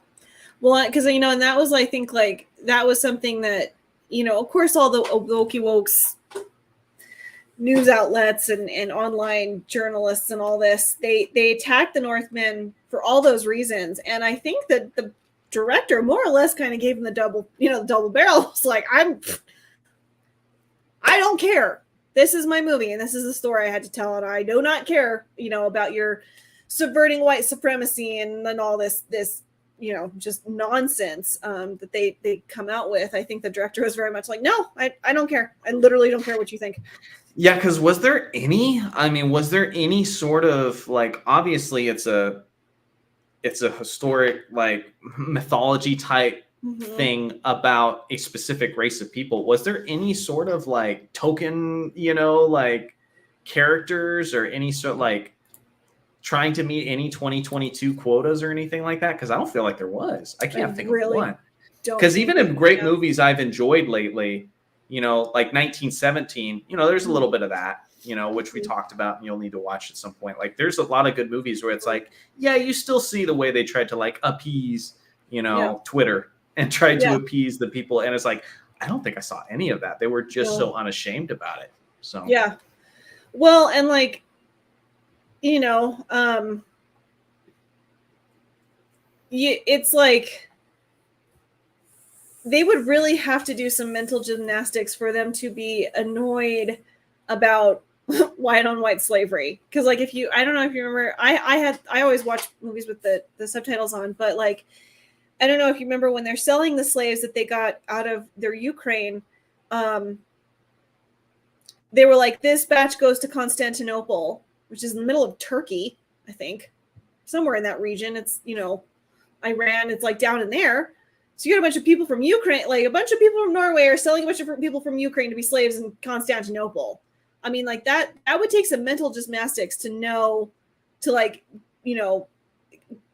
Well, because, and that was, I think, like, that was something that, of course, all the wokey wokes, news outlets and online journalists and all this, they attacked the Northmen for all those reasons. And I think that the director more or less kind of gave him the double barrel. It's like, I don't care. This is my movie and this is the story I had to tell, and I do not care, about your subverting white supremacy and all this just nonsense that they come out with. I think the director was very much like, no, I don't care. I literally don't care what you think. Yeah, because was there any sort of, like, obviously it's a historic, like, mythology type thing about a specific race of people. Was there any sort of, like, token, like, characters or any sort of, like, trying to meet any 2022 quotas or anything like that? Because I don't feel like there was. I can't think of one. Because even in great movies I've enjoyed lately, like 1917, there's a little bit of that, which we talked about and you'll need to watch at some point. Like, there's a lot of good movies where it's like, yeah, you still see the way they tried to, like, appease, Twitter and tried to appease the people. And it's like, I don't think I saw any of that. They were just so unashamed about it. So, yeah. Well, and, like, it's like, they would really have to do some mental gymnastics for them to be annoyed about white on white slavery. Because, like, I don't know if you remember, I always watch movies with the subtitles on, but, like, I don't know if you remember when they're selling the slaves that they got out of their Ukraine, they were like, this batch goes to Constantinople, which is in the middle of Turkey, I think, somewhere in that region. It's, Iran, it's like down in there. So you got a bunch of people from Ukraine, like a bunch of people from Norway are selling a bunch of people from Ukraine to be slaves in Constantinople. I mean, like, that would take some mental gymnastics to know, to, like,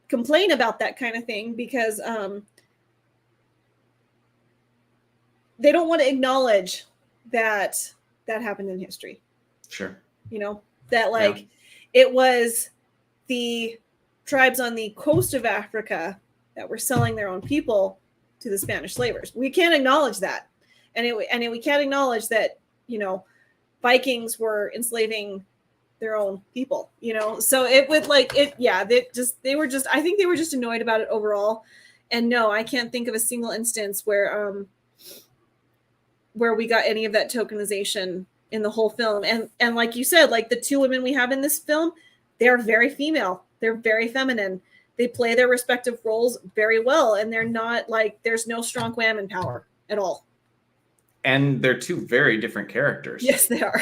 complain about that kind of thing, because they don't want to acknowledge that happened in history. Sure. That, like, it was the tribes on the coast of Africa that were selling their own people to the Spanish slavers. We can't acknowledge that. And we can't acknowledge that, Vikings were enslaving their own people, so it would, like, I think they were just annoyed about it overall. And no, I can't think of a single instance where we got any of that tokenization in the whole film. And like you said, like, the two women we have in this film, they're very female. They're very feminine. They play their respective roles very well. And they're not, like, there's no strong woman power at all. And they're two very different characters. Yes, they are.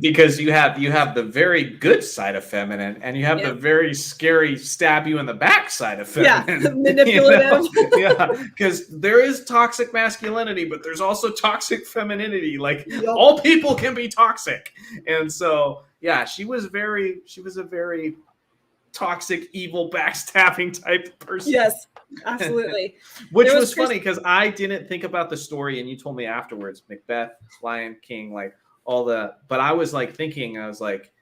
Because you have the very good side of feminine, and you have the very scary stab you in the back side of feminine. Yeah, manipulative. Yeah, because there is toxic masculinity, but there's also toxic femininity. Like, all people can be toxic. And so, yeah, she was a very toxic, evil, backstabbing type person. Yes, absolutely. Which was funny because I didn't think about the story, and you told me afterwards, Macbeth, Lion King, like all the. But I was like thinking, I was like,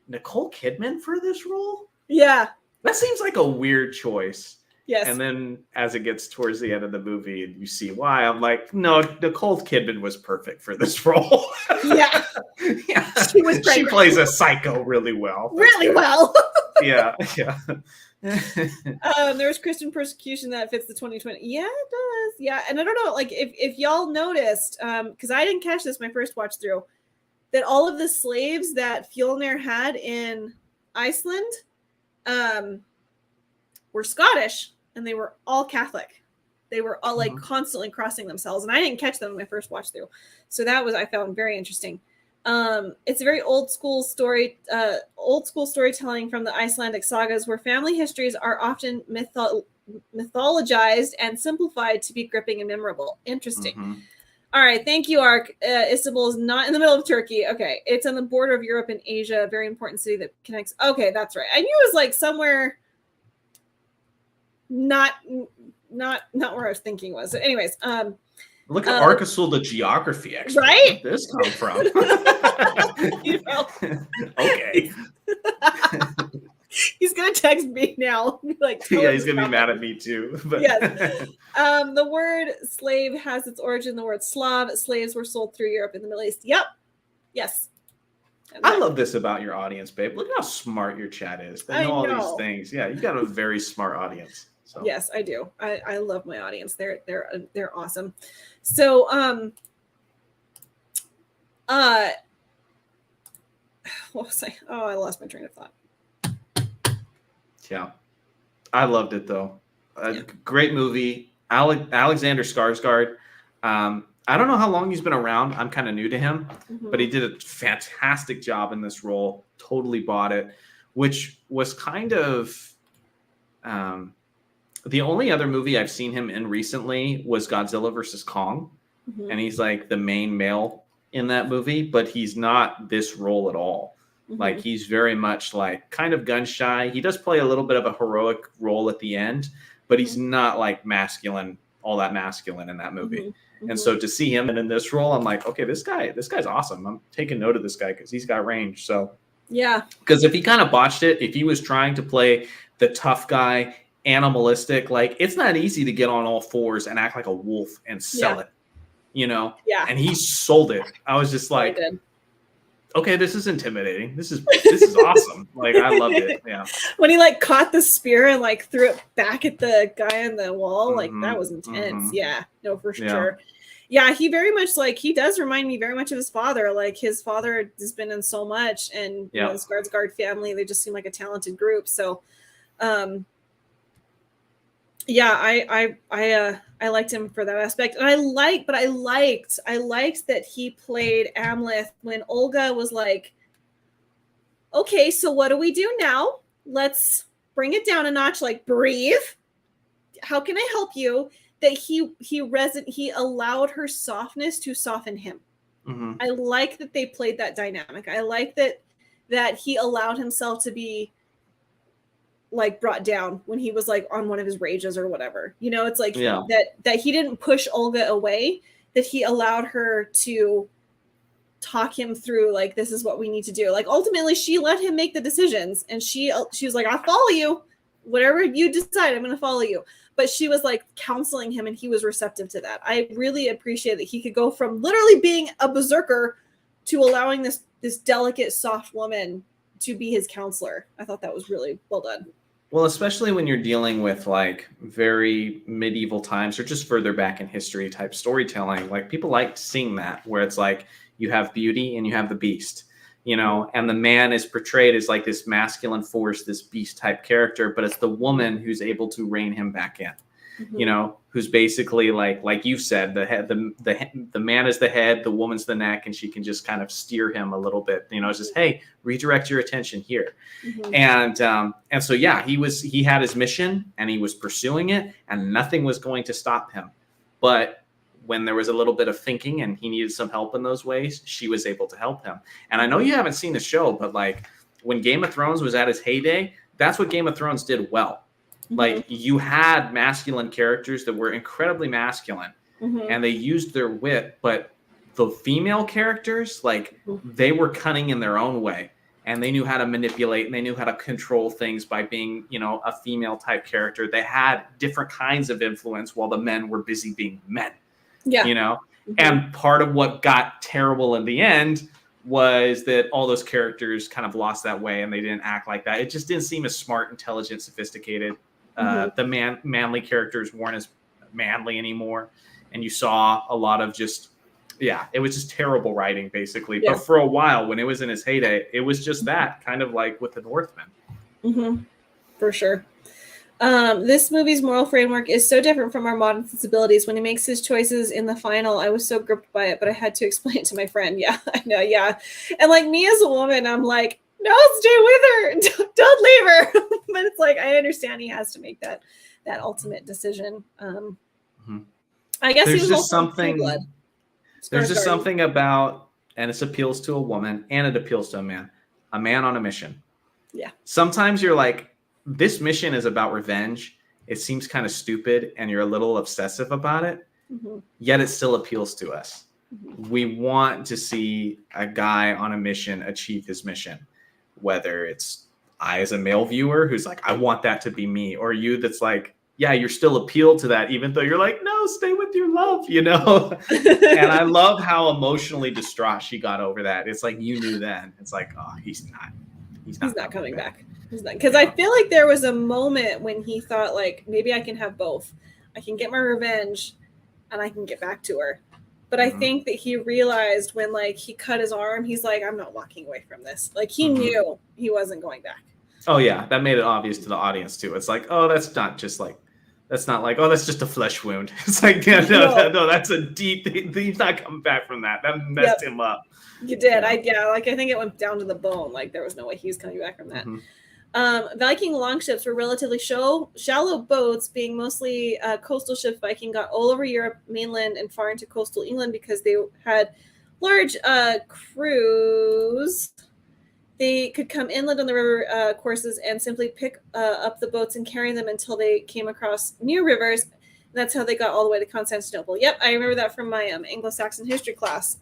Nicole Kidman for this role? Yeah, that seems like a weird choice. Yes. And then as it gets towards the end of the movie and you see why, I'm like, no, Nicole Kidman was perfect for this role. Yeah. Yeah. She was great. She plays a psycho really well. Really well. Yeah. There's Christian persecution that fits the 2020. Yeah, it does. Yeah. And I don't know, like, if y'all noticed, because I didn't catch this my first watch through, that all of the slaves that Fjolnir had in Iceland were Scottish, and they were all Catholic. They were all like constantly crossing themselves, and I didn't catch them in my first watch through. So that was, I found very interesting. It's a very old school storytelling from the Icelandic sagas, where family histories are often mythologized and simplified to be gripping and memorable. Interesting. All right, thank you, Ark. Istanbul is not in the middle of Turkey. Okay, it's on the border of Europe and Asia, a very important city that connects. Okay, that's right. I knew it was like somewhere not where I was thinking was. So anyways, look at Arkasul, the geography expert. Right? Where did this come from? You know. Okay. He's gonna text me now. Like, yeah, he's gonna be mad at me too. But. Yes. The word slave has its origin in the word Slav. Slaves were sold through Europe and the Middle East. Yep. Yes. I love this about your audience, babe. Look how smart your chat is. They know all these things. Yeah, you got a very smart audience. So. Yes, I do. I love my audience. They're awesome. So what was I? Oh, I lost my train of thought. Yeah, I loved it though. Great movie. Alexander Skarsgård. I don't know how long he's been around. I'm kind of new to him, but he did a fantastic job in this role. Totally bought it, which was kind of the only other movie I've seen him in recently was Godzilla versus Kong, and he's like the main male in that movie, but he's not this role at all. Like he's very much like kind of gun shy. He does play a little bit of a heroic role at the end, but he's not like masculine, all that masculine in that movie. And so to see him in this role, I'm like, okay, this guy's awesome. I'm taking note of this guy because he's got range. So yeah, because if he kind of botched it, if he was trying to play the tough guy, animalistic, like it's not easy to get on all fours and act like a wolf and sell it, you know? Yeah. And he sold it. I was just like, okay, this is intimidating. This is awesome. Like I loved it. Yeah. When he like caught the spear and like threw it back at the guy on the wall, like that was intense. Yeah, no, for sure. Yeah, he very much like he does remind me very much of his father. Like his father has been in so much, and you know, the Skarsgård family, they just seem like a talented group. So, yeah, I liked him for that aspect, and I liked that he played Amleth when Olga was like, okay, so what do we do now? Let's bring it down a notch. Like, breathe. How can I help you? That he allowed her softness to soften him. I like that they played that dynamic. I like that he allowed himself to be like brought down when he was like on one of his rages or whatever. You know, it's like that he didn't push Olga away, that he allowed her to talk him through like, this is what we need to do. Like ultimately she let him make the decisions, and she was like, I'll follow you. Whatever you decide, I'm going to follow you. But she was like counseling him, and he was receptive to that. I really appreciate that he could go from literally being a berserker to allowing this delicate, soft woman to be his counselor. I thought that was really well done. Well, especially when you're dealing with like very medieval times or just further back in history type storytelling, like people like seeing that, where it's like you have beauty and you have the beast, you know, and the man is portrayed as like this masculine force, this beast type character, but it's the woman who's able to rein him back in, you know, who's basically like you said, the head, the man is the head, the woman's the neck, and she can just kind of steer him a little bit, you know, it's just, hey, redirect your attention here. And so, yeah, he had his mission and he was pursuing it, and nothing was going to stop him. But when there was a little bit of thinking and he needed some help in those ways, she was able to help him. And I know you haven't seen the show, but like when Game of Thrones was at its heyday, that's what Game of Thrones did well. Like you had masculine characters that were incredibly masculine and they used their wit, but the female characters, like they were cunning in their own way, and they knew how to manipulate and they knew how to control things by being, you know, a female type character. They had different kinds of influence while the men were busy being men. Yeah. You know, and part of what got terrible in the end was that all those characters kind of lost that way and they didn't act like that. It just didn't seem as smart, intelligent, sophisticated. The manly characters weren't as manly anymore. And you saw a lot of just Yeah, it was just terrible writing, basically. Yeah. But for a while, when it was in its heyday, it was just that, kind of like with the Northman. For sure. This movie's moral framework is so different from our modern sensibilities. When he makes his choices in the final, I was so gripped by it, but I had to explain it to my friend. Yeah, I know. Yeah. And like me as a woman, I'm like, no, stay with her. Don't leave her. But it's like, I understand he has to make that ultimate decision. I guess There's he was just also something. Blood. There's just something about, and this appeals to a woman and it appeals to a man on a mission. Yeah. Sometimes you're like, this mission is about revenge. It seems kind of stupid and you're a little obsessive about it, yet it still appeals to us. We want to see a guy on a mission achieve his mission, whether it's I as a male viewer who's like, I want that to be me, or you that's like, yeah, you're still appealed to that, even though you're like, no, stay with your love, you know? And I love how emotionally distraught she got over that. It's like, you knew then. It's like, oh, he's not coming back. He's not, because I feel like there was a moment when he thought, like, maybe I can have both. I can get my revenge and I can get back to her. But I think that he realized when, like, he cut his arm, he's like, I'm not walking away from this. Like, he knew he wasn't going back. Oh, yeah. That made it obvious to the audience, too. It's like, oh, that's not like, oh, that's just a flesh wound. It's like, yeah, no, that's a deep, he's not coming back from that. That messed him up. You did. I think it went down to the bone. Like, there was no way he was coming back from that. Viking longships were relatively shallow boats, being mostly coastal ships. Viking got all over Europe, mainland, and far into coastal England because they had large crews. They could come inland on the river courses and simply pick up the boats and carry them until they came across new rivers. And that's how they got all the way to Constantinople. Yep, I remember that from my Anglo-Saxon history class.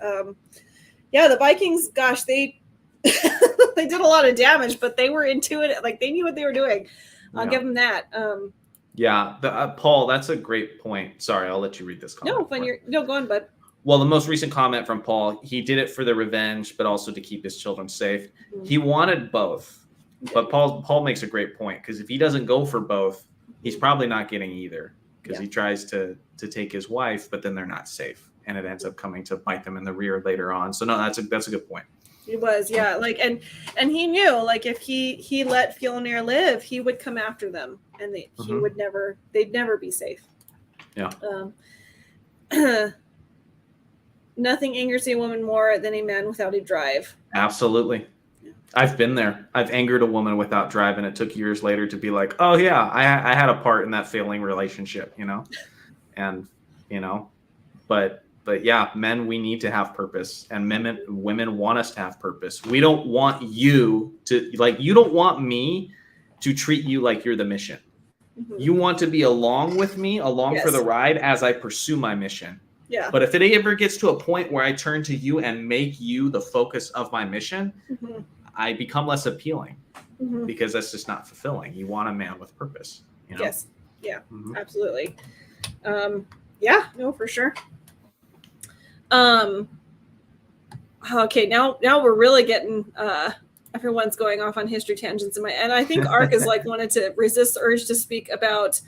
Yeah, the Vikings, gosh, they they did a lot of damage, but they were intuitive. Like, they knew what they were doing. I'll give them that. Paul, that's a great point. Sorry, I'll let you read this comment. No, go on, bud. Well, the most recent comment from Paul, he did it for the revenge, but also to keep his children safe. He wanted both, but Paul makes a great point, because if he doesn't go for both, he's probably not getting either, because he tries to take his wife, but then they're not safe, and it ends up coming to bite them in the rear later on. So no, that's a good point. He was, yeah. Like, and he knew, like, if he let Fjolnir live, he would come after them, and they'd never be safe. Yeah. Nothing angers a woman more than a man without a drive. Absolutely. Yeah. I've been there. I've angered a woman without drive, and it took years later to be like, oh yeah, I had a part in that failing relationship, you know? And, you know, but yeah, men, we need to have purpose, and women want us to have purpose. We don't want you don't want me to treat you like you're the mission. You want to be along with me, for the ride as I pursue my mission. Yeah. But if it ever gets to a point where I turn to you and make you the focus of my mission, I become less appealing, because that's just not fulfilling. You want a man with purpose. You know? Yes. Yeah, absolutely. Yeah, no, for sure. Okay, now we're really getting everyone's going off on history tangents and I think Ark is like wanted to resist the urge to speak about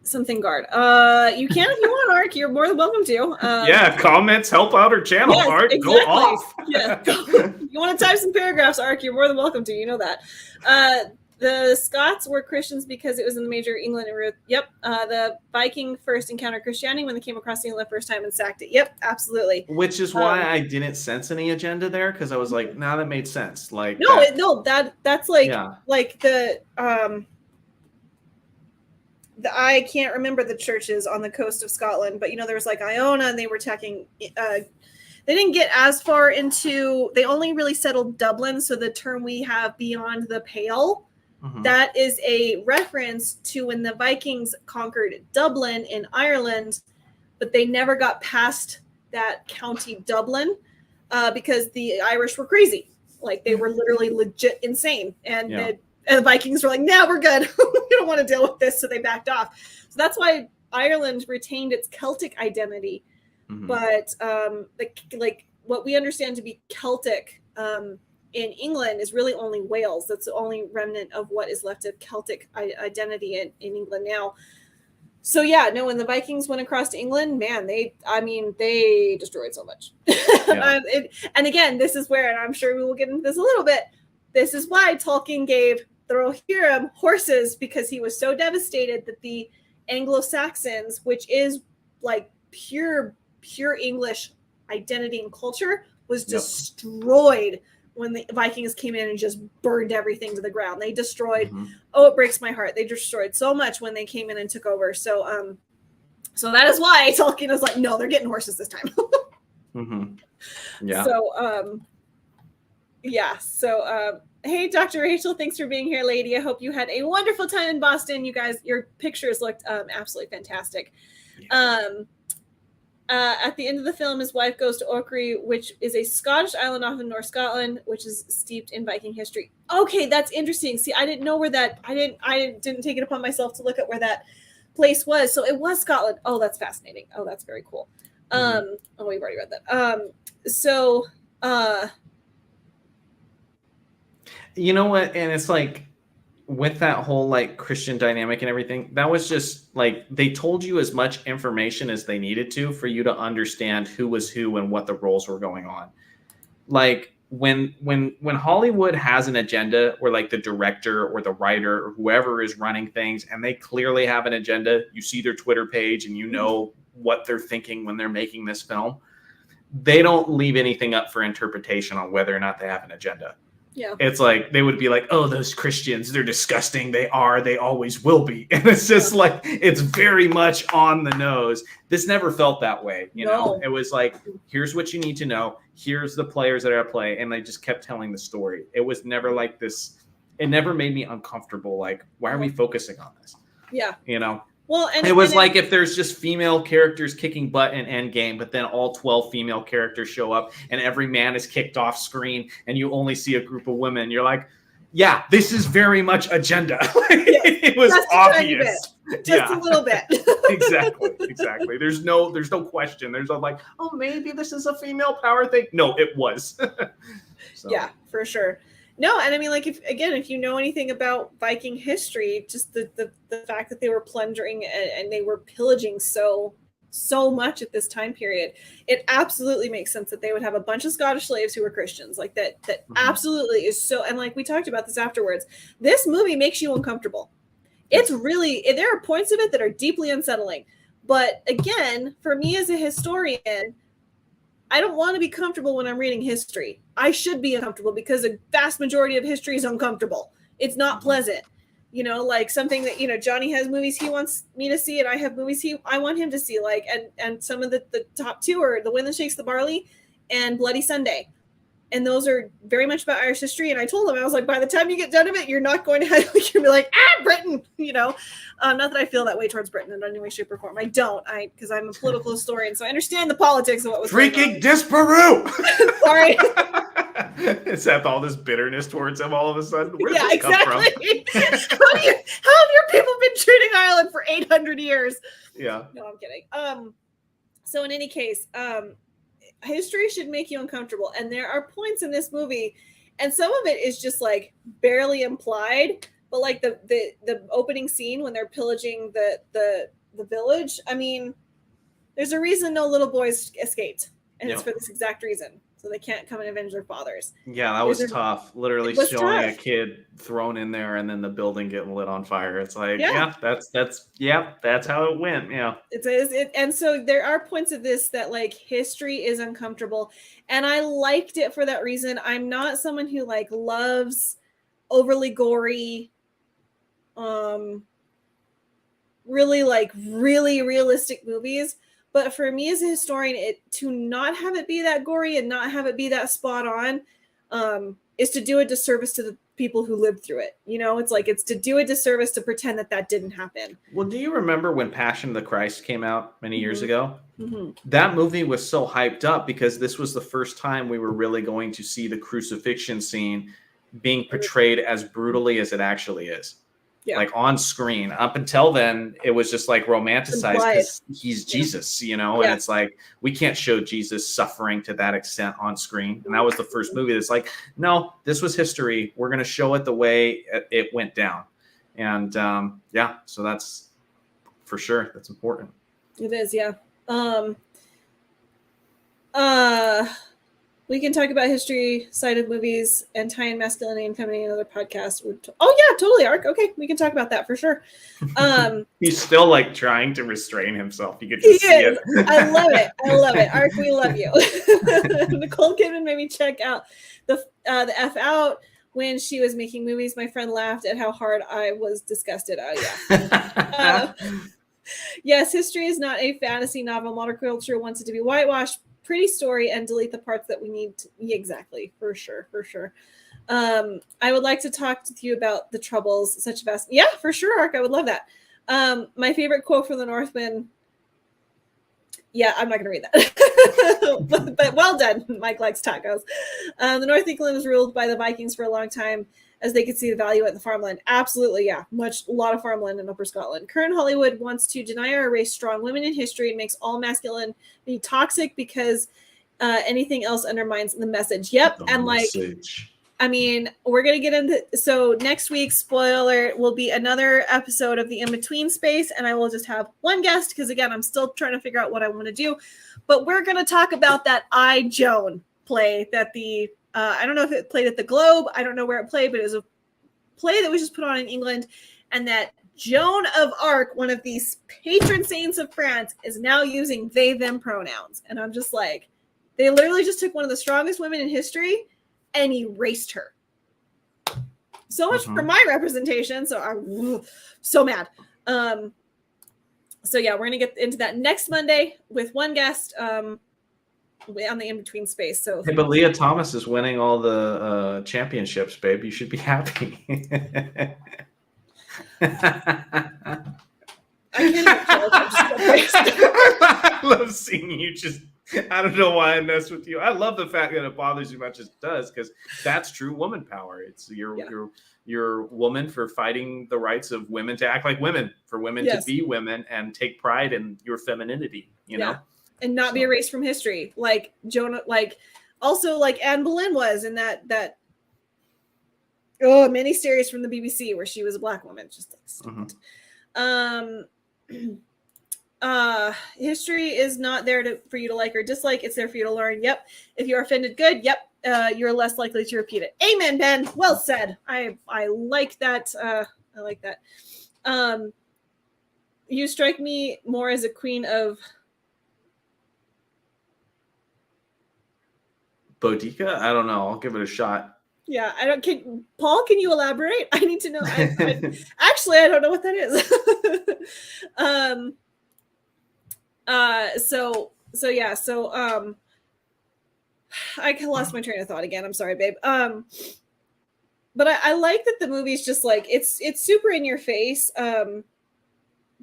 something guard. You can if you want, Ark. You're more than welcome to. Comments help out our channel, yes, Ark. Exactly. Go off. Yeah. You want to type some paragraphs, Ark, you're more than welcome to. You know that. The Scots were Christians because it was in the major England and Yep. The Viking first encountered Christianity when they came across England the first time and sacked it. Yep, absolutely. Which is why I didn't sense any agenda there, because I was like, nah, that made sense. Like that's like like the I can't remember the churches on the coast of Scotland, but there was like Iona, and they were attacking. They didn't get as far into. They only really settled Dublin. So the term we have beyond the Pale, that is a reference to when the Vikings conquered Dublin in Ireland, but they never got past that county Dublin because the Irish were crazy. Like, they were literally legit insane, and the Vikings were like, "No, we're good. We don't want to deal with this," so they backed off. So that's why Ireland retained its Celtic identity, but like what we understand to be Celtic in England is really only Wales. That's the only remnant of what is left of Celtic identity in England now. So yeah, no, when the Vikings went across to England, man, they destroyed so much. Yeah. And again, this is where, and I'm sure we will get into this a little bit, this is why Tolkien gave the Rohirrim horses, because he was so devastated that the Anglo-Saxons, which is like pure English identity and culture, was destroyed when the Vikings came in and just burned everything to the ground. They destroyed, oh, it breaks my heart. They destroyed so much when they came in and took over. So so that is why Tolkien was like, no, they're getting horses this time. Yeah. So hey, Dr. Rachel, thanks for being here, lady. I hope you had a wonderful time in Boston. You guys, your pictures looked absolutely fantastic. Yeah. At the end of the film, his wife goes to Orkney, which is a Scottish island off in North Scotland, which is steeped in Viking history. Okay, that's interesting. See, I didn't know where that. I didn't take it upon myself to look at where that place was. So it was Scotland. Oh, that's fascinating. Oh, that's very cool. Oh, we've already read that. You know what? And it's like, with that whole like Christian dynamic and everything, that was just like, they told you as much information as they needed to for you to understand who was who and what the roles were going on. Like when Hollywood has an agenda, or like the director or the writer or whoever is running things, and they clearly have an agenda, you see their Twitter page and you know what they're thinking when they're making this film. They don't leave anything up for interpretation on whether or not they have an agenda. Yeah. It's like they would be like, oh, those Christians, they're disgusting. They always will be. And it's just like, it's very much on the nose. This never felt that way. You know, it was like, here's what you need to know. Here's the players that are at play. And they just kept telling the story. It was never like this. It never made me uncomfortable. Like, why are we focusing on this? Yeah. You know? Well, and it was like if there's just female characters kicking butt in Endgame, but then all 12 female characters show up and every man is kicked off screen and you only see a group of women. You're like, yeah, this is very much agenda. It was obvious. Just a little bit. Exactly. There's no question. There's no like, oh, maybe this is a female power thing. No, it was. So. Yeah, for sure. No, and I mean, like, if you know anything about Viking history, just the fact that they were plundering and they were pillaging so much at this time period, it absolutely makes sense that they would have a bunch of Scottish slaves who were Christians. Like that absolutely is so. And like we talked about this afterwards, this movie makes you uncomfortable. It's really, there are points of it that are deeply unsettling. But again, for me as a historian, I don't want to be comfortable when I'm reading history. I should be uncomfortable because a vast majority of history is uncomfortable. It's not pleasant. You know, like something that, you know, Johnny has movies he wants me to see and I have movies I want him to see. Like, and some of the top two are The Wind That Shakes the Barley and Bloody Sunday. And those are very much about Irish history. And I told him, I was like, by the time you get done of it, you're not going to have, you're going to be like, Britain, you know. Not that I feel that way towards Britain in any way, shape, or form. I don't, because I'm a political historian, so I understand the politics of what was freaking Disparu. Sorry. It's that all this bitterness towards him all of a sudden. Where's this exactly. come from? How have your people been treating Ireland for 800 years? Yeah. No, I'm kidding. So in any case, history should make you uncomfortable, and there are points in this movie, and some of it is just like barely implied, but like the opening scene when they're pillaging the village. I mean, there's a reason no little boys escaped, and it's for this exact reason, so they can't come and avenge their fathers. Yeah, that was tough. Literally showing a kid thrown in there and then the building getting lit on fire. It's like, that's how it went. Yeah. And so there are points of this that like history is uncomfortable, and I liked it for that reason. I'm not someone who like loves overly gory, really realistic movies. But for me as a historian, to not have it be that gory and not have it be that spot on is to do a disservice to the people who lived through it. You know, it's to do a disservice to pretend that didn't happen. Well, do you remember when Passion of the Christ came out many years ago? That movie was so hyped up because this was the first time we were really going to see the crucifixion scene being portrayed as brutally as it actually is. Yeah. Like on screen. Up until then, it was just like romanticized because he's Jesus, you know, and it's like, we can't show Jesus suffering to that extent on screen. And that was the first movie that's like, no, this was history. We're going to show it the way it went down. And so for sure. That's important. It is, yeah. We can talk about history side of movies and tie in masculinity and femininity in another podcast. Oh yeah, totally, Ark. Okay, we can talk about that for sure. He's still like trying to restrain himself. You could He just see is. it. I love it. I love it. Ark, we love you. Nicole Kidman made me check out the F out when she was making movies. My friend laughed at how hard I was disgusted. Oh yeah. Yes, history is not a fantasy novel. Modern culture wants it to be whitewashed, pretty story, and delete the parts that we need to. Yeah, exactly, for sure. I would like to talk to you about the troubles, such as yeah, for sure, Ark. I would love that. My favorite quote from the Northman. Yeah, I'm not going to read that. but well done. Mike likes tacos. The North England was ruled by the Vikings for a long time, as they could see the value at the farmland. Absolutely, yeah. A lot of farmland in Upper Scotland. Current Hollywood wants to deny or erase strong women in history and makes all masculine be toxic because anything else undermines the message. Yep, The and message. I mean, we're going to get into... So next week, spoiler, will be another episode of the In-Between Space, and I will just have one guest, because again, I'm still trying to figure out what I want to do. But we're going to talk about that I, Joan play that the... I don't know if it played at the Globe. I don't know where it played, but it was a play that was just put on in England, and that Joan of Arc, one of these patron saints of France, is now using they, them pronouns. And I'm just like, they literally just took one of the strongest women in history and erased her. So much for my representation. So I'm so mad. So yeah, we're going to get into that next Monday with one guest on the In-Between Space. So, hey, but Leah Thomas is winning all the championships, babe. You should be happy. I can't I love seeing you just... I don't know why I mess with you. I love the fact that it bothers you much as it does, because that's true woman power. It's your woman for fighting the rights of women to act like women, for women to be women and take pride in your femininity, you know? And not be erased from history. Like Jonah, like also like Anne Boleyn was in that mini series from the BBC where she was a black woman. Just like stupid. History is not there for you to like or dislike. It's there for you to learn. Yep. If you're offended, good. Yep. You're less likely to repeat it. Amen, Ben. Well said. I like that. I like that. You strike me more as a queen of Boudica? I don't know. I'll give it a shot. Yeah, I don't. Paul, can you elaborate? I need to know. Actually, I don't know what that is. I lost my train of thought again. I'm sorry, babe. But I like that the movie's just like it's super in your face. But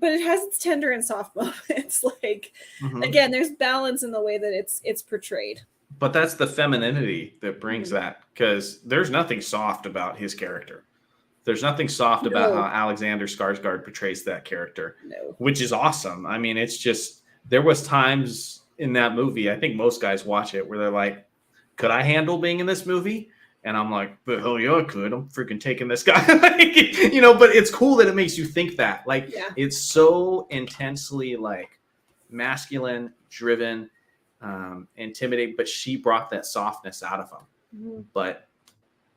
it has its tender and soft moments. Like again, there's balance in the way that it's portrayed. But that's the femininity that brings that, because there's nothing soft about his character. There's nothing soft about how Alexander Skarsgård portrays that character, which is awesome. I mean, it's just, there was times in that movie, I think most guys watch it, where they're like, could I handle being in this movie? And I'm like, the hell yeah, I could. I'm freaking taking this guy. Like, you know, but it's cool that it makes you think that. Like, it's so intensely like masculine, driven, intimidating, but she brought that softness out of him. But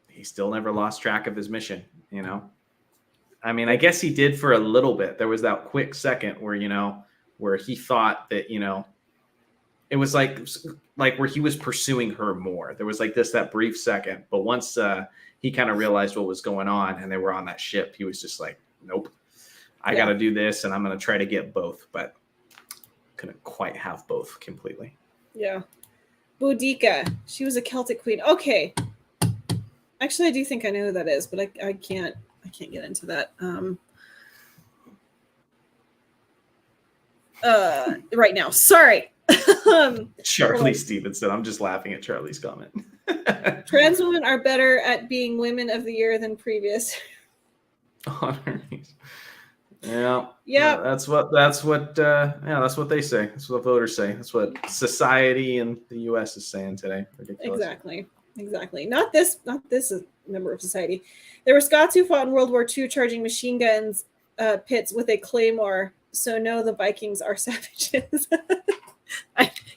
he still never lost track of his mission, you know? I mean, I guess he did for a little bit. There was that quick second where, you know, where he thought that, you know, it was like where he was pursuing her more. There was like that brief second, but once he kind of realized what was going on and they were on that ship, he was just like, nope, I got to do this. And I'm going to try to get both, but couldn't quite have both completely. Yeah. Boudica. She was a Celtic queen. Okay. Actually, I do think I know who that is, but I can't get into that. Right now. Sorry. Charlie Stevenson. I'm just laughing at Charlie's comment. Trans women are better at being women of the year than previous. Honorees. Yeah. That's what they say. That's what voters say. That's what society in the US is saying today. Ridiculous. Exactly. Not this member of society. There were Scots who fought in World War II charging machine guns pits with a claymore So no, the Vikings are savages.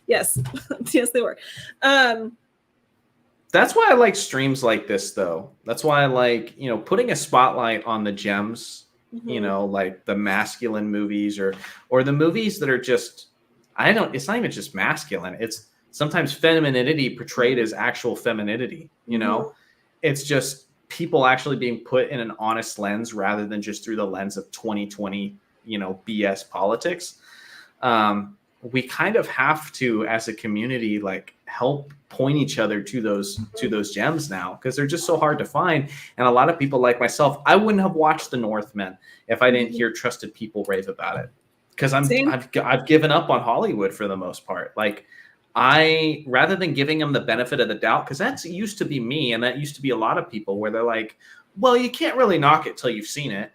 Yes, yes, they were. That's why I like streams like this, though. That's why I like, putting a spotlight on the gems, like the masculine movies or the movies that are just, it's not even just masculine. It's sometimes femininity portrayed as actual femininity, It's just people actually being put in an honest lens rather than just through the lens of 2020, BS politics. We kind of have to, as a community, like help point each other to those gems now, because they're just so hard to find. And a lot of people like myself, I wouldn't have watched The Northman if I didn't hear trusted people rave about it, because I've given up on Hollywood for the most part. Like, rather than giving them the benefit of the doubt, because that used to be me, and that used to be a lot of people, where they're like, well, you can't really knock it till you've seen it.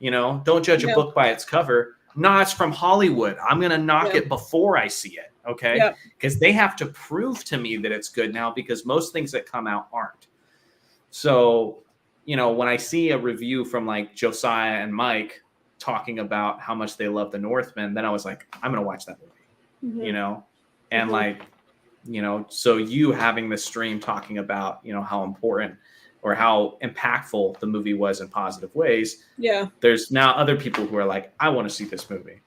Don't judge a book by its cover. No, it's from Hollywood. I'm going to knock it before I see it. Okay. Because they have to prove to me that it's good now, because most things that come out aren't. So, when I see a review from like Josiah and Mike talking about how much they love The Northman, then I was like, I'm going to watch that movie, and like, so you having this stream talking about, how important or how impactful the movie was in positive ways. Yeah. There's now other people who are like, I want to see this movie.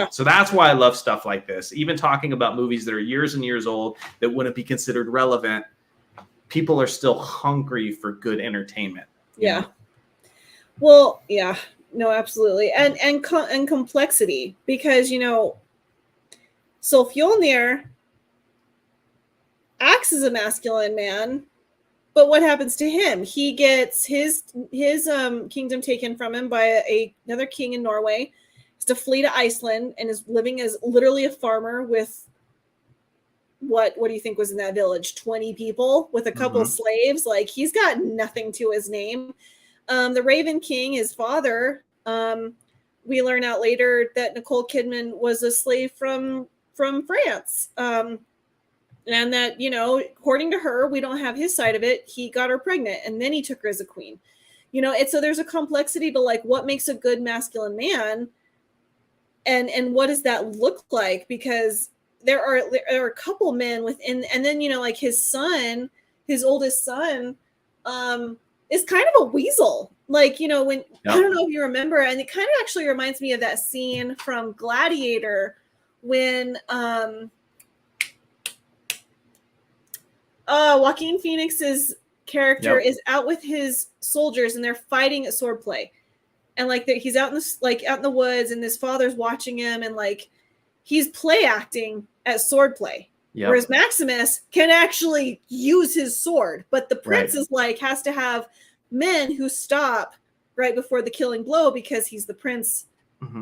So that's why I love stuff like this. Even talking about movies that are years and years old that wouldn't be considered relevant, people are still hungry for good entertainment. Yeah. Well, yeah, no, absolutely. And complexity, because, so Fjolnir acts as a masculine man, but what happens to him? He gets his kingdom taken from him by another king in Norway. He's to flee to Iceland and is living as literally a farmer with what do you think was in that village? 20 people with a couple slaves. Like, he's got nothing to his name. The Raven King, his father, we learn out later that Nicole Kidman was a slave from France. And that, according to her, we don't have his side of it. He got her pregnant and then he took her as a queen. So there's a complexity to like what makes a good masculine man, and what does that look like? Because there are a couple men within, and then like his son, his oldest son, is kind of a weasel. Like, when I don't know if you remember, and it kind of actually reminds me of that scene from Gladiator when Joaquin Phoenix's character is out with his soldiers and they're fighting at swordplay, and like he's out in the woods, and his father's watching him, and like he's play acting at swordplay. Whereas Maximus can actually use his sword, but the prince is has to have men who stop right before the killing blow because he's the prince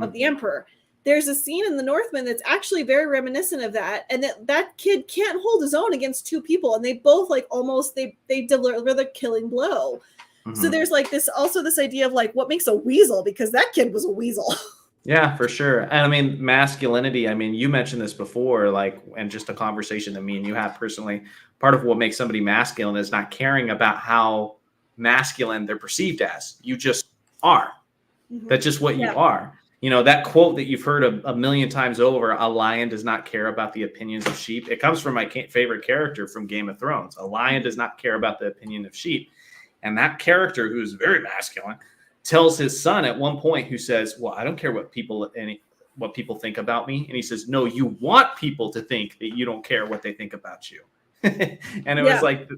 of the emperor. There's a scene in The Northman that's actually very reminiscent of that, and that kid can't hold his own against two people, and they both almost they deliver the killing blow. So there's this idea of what makes a weasel, because that kid was a weasel. Yeah, for sure. And I mean, masculinity, I mean, you mentioned this before, and just a conversation that me and you have personally, part of what makes somebody masculine is not caring about how masculine they're perceived as. You just are. That's just what you are. That quote that you've heard a million times over, a lion does not care about the opinions of sheep. It comes from my favorite character from Game of Thrones. A lion does not care about the opinion of sheep. And that character, who's very masculine, tells his son at one point, who says, well, I don't care what people think about me. And he says, no, you want people to think that you don't care what they think about you. And it was like,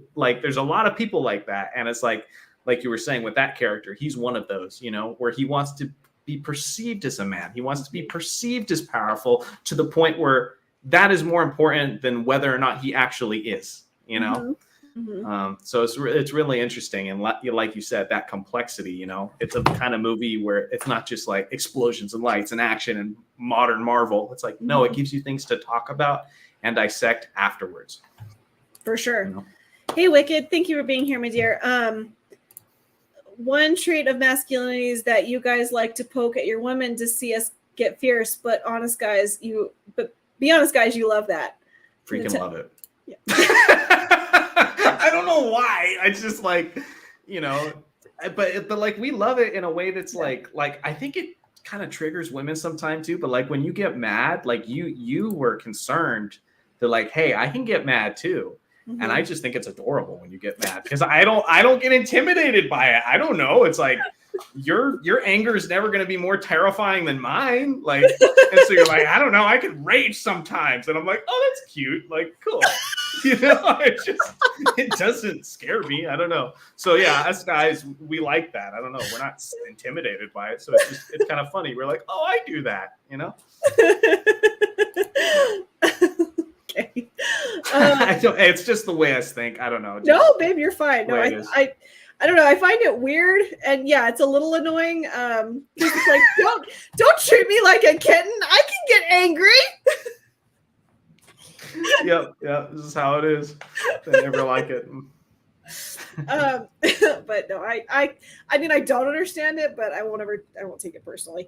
there's a lot of people like that. And it's like you were saying with that character, he's one of those, where he wants to be perceived as a man. He wants to be perceived as powerful, to the point where that is more important than whether or not he actually is, So it's really interesting. And like you said, that complexity, it's a kind of movie where it's not just like explosions and lights and action and modern Marvel. It's like, no, it gives you things to talk about and dissect afterwards. For sure. Hey, Wicked, thank you for being here, my dear. One trait of masculinity is that you guys like to poke at your women to see us get fierce, but be honest, guys, you love that. Freaking love it. Yeah. I don't know why. I just but we love it in a way that's like I think kind of triggers women sometimes too. But like when you get mad, like you were concerned that like, hey, I can get mad too. Mm-hmm. And I just think it's adorable when you get mad because I don't get intimidated by it. I don't know. It's like your anger is never going to be more terrifying than mine. Like, and so you're like, I don't know. I could rage sometimes, and I'm like, oh, that's cute. Like, cool. It doesn't scare me. I don't know. So yeah, us guys, we like that. I don't know. We're not intimidated by it, so it's kind of funny. We're like, oh, I do that. Okay. It's just the way I think. I don't know. No, babe, you're fine. No, I don't know. I find it weird, and yeah, it's a little annoying. It's like don't treat me like a kitten. I can get angry. Yep. This is how it is. They never like it. But no, I mean, I don't understand it, but I won't take it personally.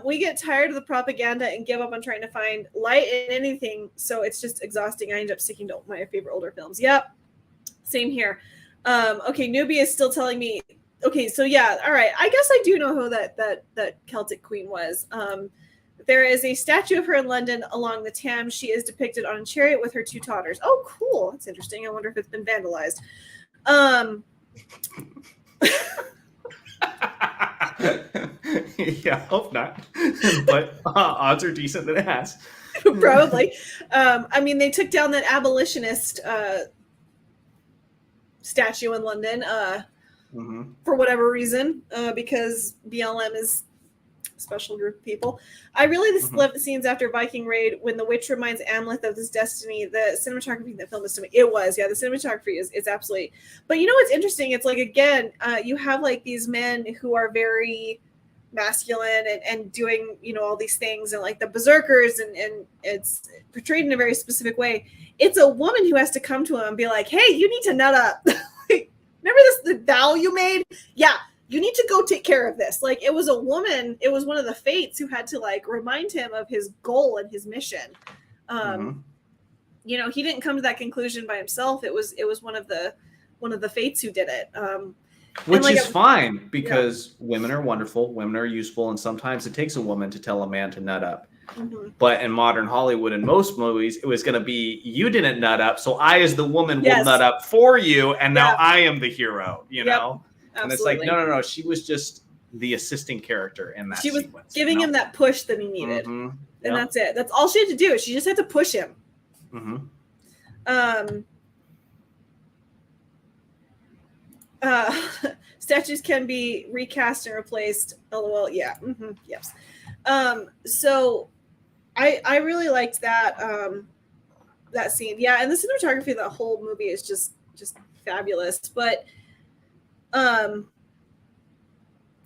We get tired of the propaganda and give up on trying to find light in anything, so it's just exhausting. I end up sticking to my favorite older films. Yep, same here. Okay, Newbie is still telling me. Okay, so yeah, all right. I guess I do know who that Celtic queen was. There is a statue of her in London along the Thames. She is depicted on a chariot with her 2 daughters. Oh, cool. That's interesting. I wonder if it's been vandalized. Yeah, hope not. But odds are decent that it has. Probably. I mean, they took down that abolitionist statue in London for whatever reason, because BLM is a special group of people. I really love the scenes after Viking Raid when the witch reminds Amleth of his destiny. The cinematography in the film is to me. It was, yeah, the cinematography is absolutely. But you know what's interesting? It's like, again, you have like these men who are very masculine and doing, all these things, and like the berserkers, and it's portrayed in a very specific way. It's a woman who has to come to him and be like, hey, you need to nut up. Remember the vow you made? Yeah, you need to go take care of this. Like, it was a woman, it was one of the fates who had to like remind him of his goal and his mission. He didn't come to that conclusion by himself. It was one of the fates who did it. Which is fine, because women are wonderful, women are useful, and sometimes it takes a woman to tell a man to nut up. But in modern Hollywood, in most movies, it was going to be, you didn't nut up, so I as the woman will nut up for you, and now I am the hero, know? And it's like, no, she was just the assisting character in that sequence. She was giving him that push that he needed. And that's it. That's all she had to do. She just had to push him. Statues can be recast and replaced. LOL. Yeah. Yes. So I really liked that that scene. Yeah, and the cinematography of the whole movie is just fabulous. But I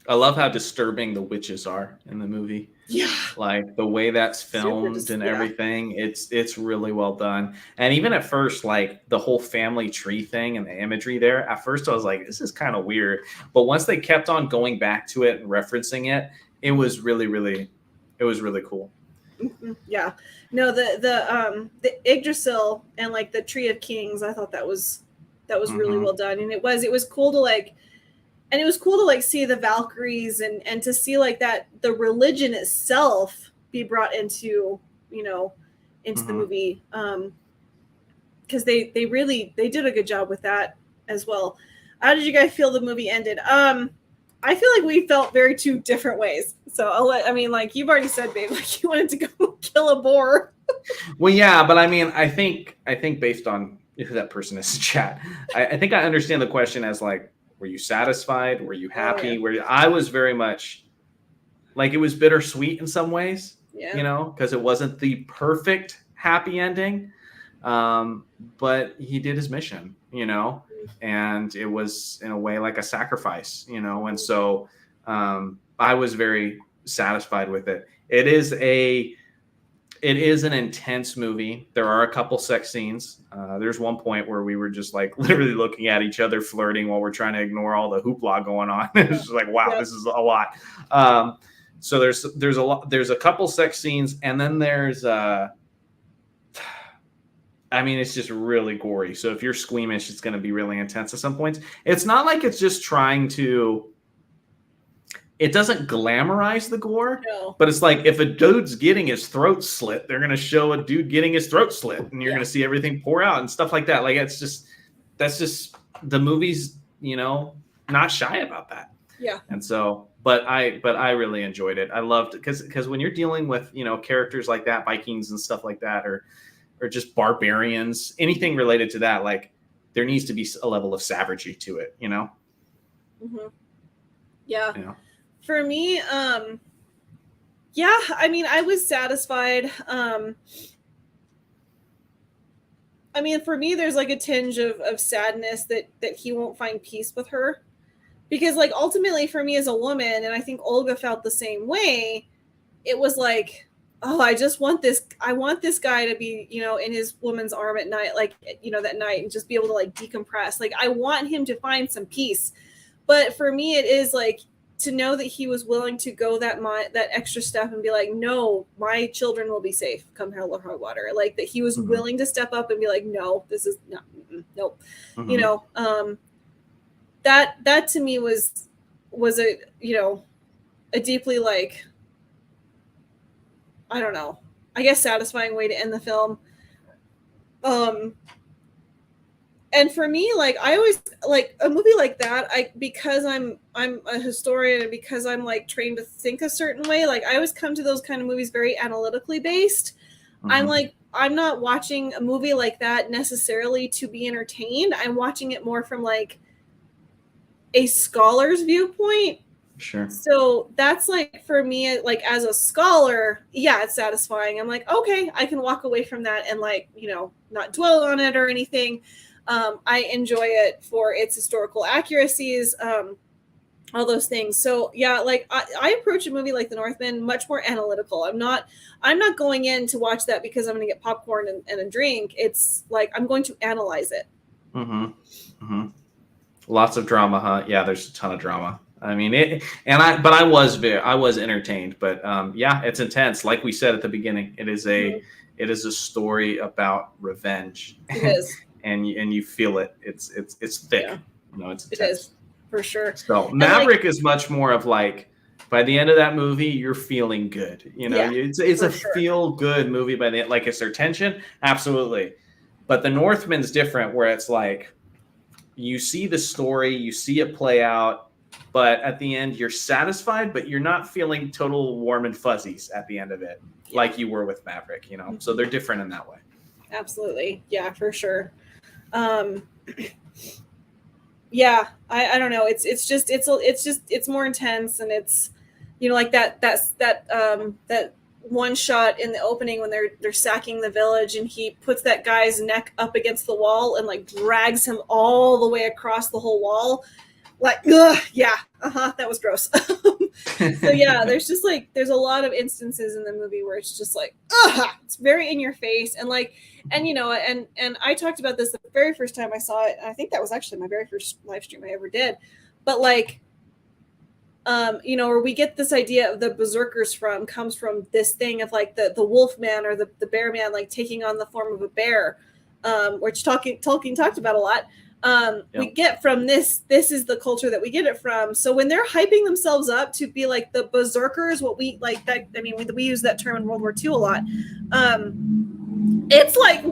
love how disturbing the witches are in the movie. Yeah, like the way that's filmed and everything. It's really well done. And even at first, like the whole family tree thing and the imagery there, at first I was like, this is kind of weird. But once they kept on going back to it and referencing it, it was really, really, cool. Yeah. No, the Yggdrasil and like the Tree of Kings, I thought that was really well done. And it was cool to like, and it was cool to like see the Valkyries and to see like that the religion itself be brought into, into the movie. Because they did a good job with that as well. How did you guys feel the movie ended? I feel like we felt very 2 different ways. So you've already said, babe, like you wanted to go kill a boar. Well, yeah, but I mean, I think based on who that person is in chat, I think I understand the question as like, were you satisfied? Were you happy? Oh, yeah. I was very much like, it was bittersweet in some ways, because it wasn't the perfect happy ending. But he did his mission, and it was in a way like a sacrifice, and so I was very satisfied with it. It is an intense movie. There are a couple sex scenes. There's one point where we were just like literally looking at each other flirting while we're trying to ignore all the hoopla going on. It's just like, wow, this is a lot. So there's a couple sex scenes, and then there's it's just really gory. So if you're squeamish, it's going to be really intense at some points. It's not like it's just trying to it doesn't glamorize the gore, No. but it's like if a dude's getting his throat slit, they're going to show a dude getting his throat slit, and you're going to see everything pour out and stuff like that. Like that's just the movie's, not shy about that. Yeah. And so, but I really enjoyed it. I loved it because when you're dealing with, characters like that, Vikings and stuff like that, or just barbarians, anything related to that, like there needs to be a level of savagery to it, Mm-hmm. Yeah. For me, yeah, I mean, I was satisfied. I mean, for me, there's like a tinge of sadness that he won't find peace with her, because like ultimately for me as a woman, and I think Olga felt the same way, it was like, oh, I want this guy to be, in his woman's arm at night, like, that night, and just be able to like decompress. Like I want him to find some peace. But for me, it is like to know that he was willing to go that extra step and be like, no, my children will be safe come hell or high water. Like that he was willing to step up and be like, no, this is not, nope. That to me was a, a deeply like, I don't know, I guess satisfying way to end the film. And for me, like I always like a movie like that, because I'm a historian and because I'm like trained to think a certain way, like I always come to those kind of movies very analytically based. I'm not watching a movie like that necessarily to be entertained. I'm watching it more from like a scholar's viewpoint. Sure. So that's like for me, like as a scholar, yeah, it's satisfying. I'm like, okay, I can walk away from that and like, not dwell on it or anything. I enjoy it for its historical accuracies, all those things. So yeah, like I approach a movie like The Northman much more analytical. I'm not going in to watch that because I'm going to get popcorn and a drink. It's like I'm going to analyze it. Lots of drama, huh? Yeah, there's a ton of drama. I mean, I was entertained, but yeah, it's intense. Like we said at the beginning, it is a story about revenge. It is. And you feel it. It's thick. Yeah. It's intense. It is for sure. So Maverick is much more of like, by the end of that movie, you're feeling good. It's a feel good movie by the end. Like, is there tension? Absolutely. But The Northman's different, where it's like you see the story, you see it play out, but at the end you're satisfied, but you're not feeling total warm and fuzzies at the end of it, like you were with Maverick. So they're different in that way. Absolutely. Yeah, for sure. Yeah, I don't know. It's more intense, and it's, like that one shot in the opening when they're sacking the village, and he puts that guy's neck up against the wall and like drags him all the way across the whole wall. Like, that was gross. So yeah, there's a lot of instances in the movie where it's just like, it's very in your face, and like, and and I talked about this the very first time I saw it. I think that was actually my very first live stream I ever did. But like, where we get this idea of the berserkers comes from this thing of like the wolf man or the bear man, like taking on the form of a bear, which Tolkien talked about a lot. We get from this is the culture that we get it from. So when they're hyping themselves up to be like the berserkers, what we like that, I mean, we use that term in World War II a lot. It's like,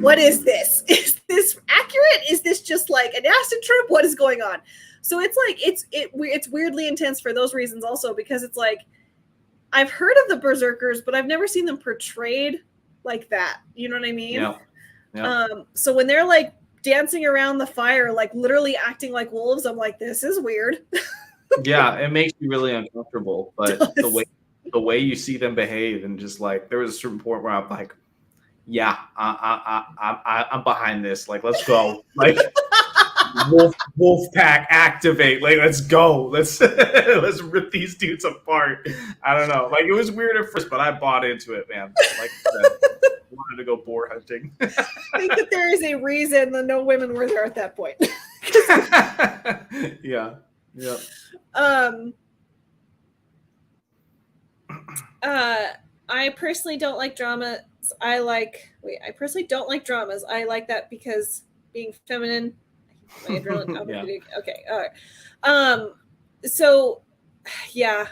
what is this? Is this accurate? Is this just like an acid trip? What is going on? So it's like, it's weirdly intense for those reasons also, because it's like, I've heard of the berserkers, but I've never seen them portrayed like that. You know what I mean? Yeah. So when they're like dancing around the fire, like literally acting like wolves, I'm like, this is weird. Yeah, it makes you really uncomfortable. But the way you see them behave, and just like, there was a certain point where I'm like, yeah, I'm behind this. Like, let's go. Like, wolf pack activate. Like, let's go. Let's rip these dudes apart. I don't know. Like, it was weird at first, but I bought into it, man. Like I said, I wanted to go boar hunting. I think that there is a reason that no women were there at that point. Yeah. I personally don't like dramas. I personally don't like dramas. I like that because being feminine, my adrenaline. Yeah. Okay. All right. So yeah.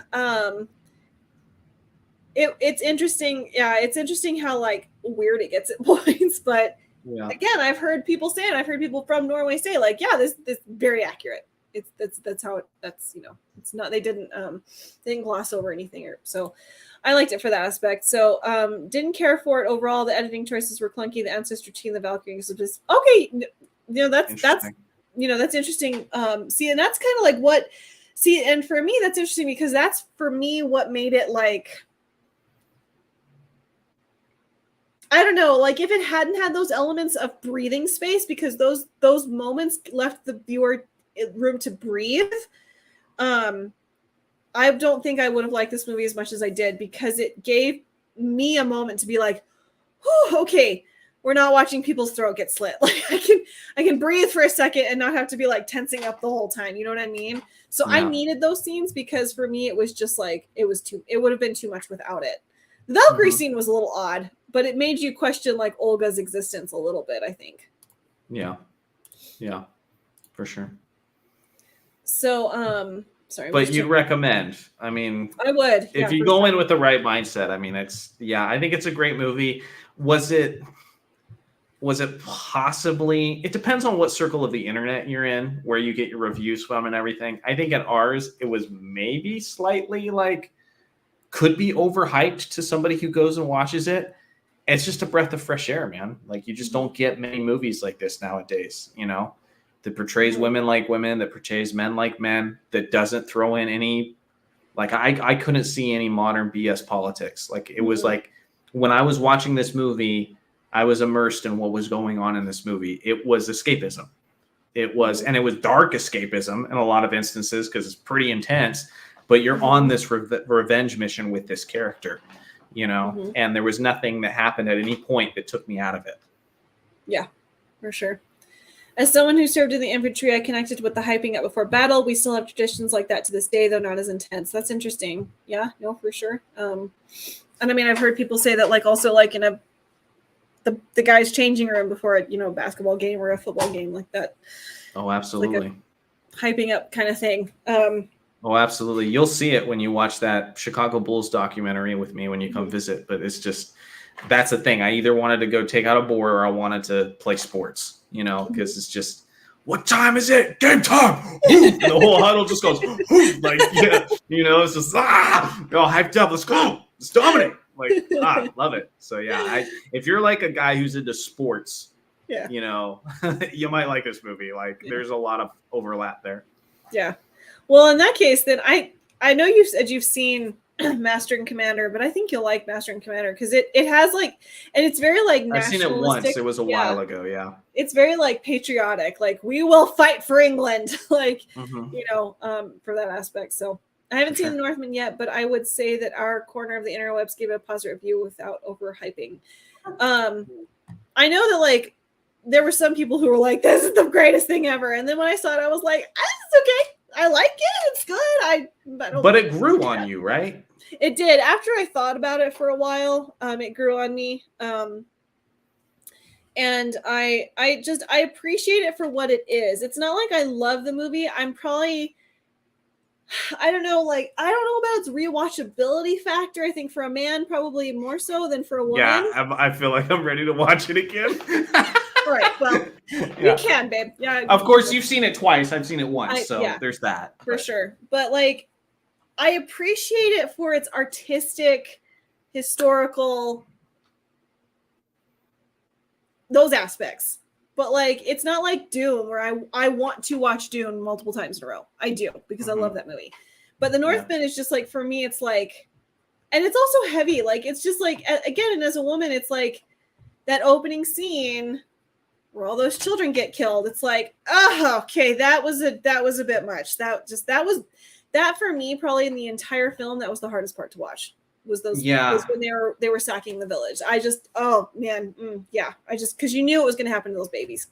It's interesting. Yeah, it's interesting how like weird it gets at points. But Yeah. again, I've heard people say it. I've heard people from Norway say like, yeah, this very accurate. It's that's how it. That's it's not. They didn't gloss over anything. So I liked it for that aspect. So didn't care for it overall. The editing choices were clunky. The ancestor team, the Valkyries was just okay. That's that's interesting. See, and that's kind of like what. See, and for me, that's interesting because that's for me what made it like. I don't know, like if it hadn't had those elements of breathing space, because those moments left the viewer room to breathe. I don't think I would have liked this movie as much as I did, because it gave me a moment to be like, okay, we're not watching people's throat get slit. Like I can breathe for a second and not have to be like tensing up the whole time. You know what I mean? So I needed those scenes, because for me it was just like it would have been too much without it. The Valkyrie scene was a little odd, but it made you question like Olga's existence a little bit, I think. Yeah, for sure. So sorry, but you'd recommend. I mean, I would. If you go in with the right mindset. I mean, I think it's a great movie. Was it possibly, it depends on what circle of the internet you're in, where you get your reviews from and everything. I think at ours, it was maybe slightly like, could be overhyped to somebody who goes and watches it. It's just a breath of fresh air, man. Like, you just don't get many movies like this nowadays, that portrays women like women, that portrays men like men, that doesn't throw in any, like, I couldn't see any modern BS politics. Like, it was like, when I was watching this movie, I was immersed in what was going on in this movie. It was escapism. It was dark escapism in a lot of instances, because it's pretty intense, but you're on this revenge mission with this character, and there was nothing that happened at any point that took me out of it. Yeah, for sure. As someone who served in the infantry, I connected with the hyping up before battle. We still have traditions like that to this day, though not as intense. That's interesting. Yeah, no, for sure. And I mean, I've heard people say that, like, also like in the guy's changing room before a basketball game or a football game, like that. Oh, absolutely. Like a hyping up kind of thing. Oh, absolutely. You'll see it when you watch that Chicago Bulls documentary with me when you come visit. But it's just, that's the thing. I either wanted to go take out a board or I wanted to play sports, because it's just, what time is it? Game time. And the whole huddle just goes, like, it's just, you're all hyped up. Let's go. Let's dominate. Like, love it. So, yeah, if you're like a guy who's into sports, you might like this movie. Like, there's a lot of overlap there. Yeah. Well, in that case, then I know you said you've seen Master and Commander, but I think you'll like Master and Commander, because it has like, and it's very like nationalistic. I've seen it once. It was a while ago. Yeah. It's very like patriotic. Like, we will fight for England. Like, for that aspect. So I haven't seen the Northman yet, but I would say that our corner of the interwebs gave it a positive review without overhyping. I know that like there were some people who were like, "This is the greatest thing ever," and then when I saw it, I was like, "It's okay. I like it. It's good." But it grew on you, right? It did. After I thought about it for a while, it grew on me. And I appreciate it for what it is. It's not like I love the movie. I'm probably, I don't know about its rewatchability factor. I think for a man, probably more so than for a woman. Yeah, I feel like I'm ready to watch it again. Right. Well, you can, babe. Yeah. Of course, you've seen it twice. I've seen it once, there's that. For sure. But like, I appreciate it for its artistic, historical, those aspects. But like, it's not like Dune, where I want to watch Dune multiple times in a row. I do, because I love that movie. But the Northman is just like, for me, it's like, and it's also heavy. Like, it's just like, again, and as a woman, it's like that opening scene where all those children get killed. It's like, okay, that was a bit much. That for me, probably in the entire film, that was the hardest part to watch. Was when they were sacking the village. I just, because you knew it was going to happen to those babies.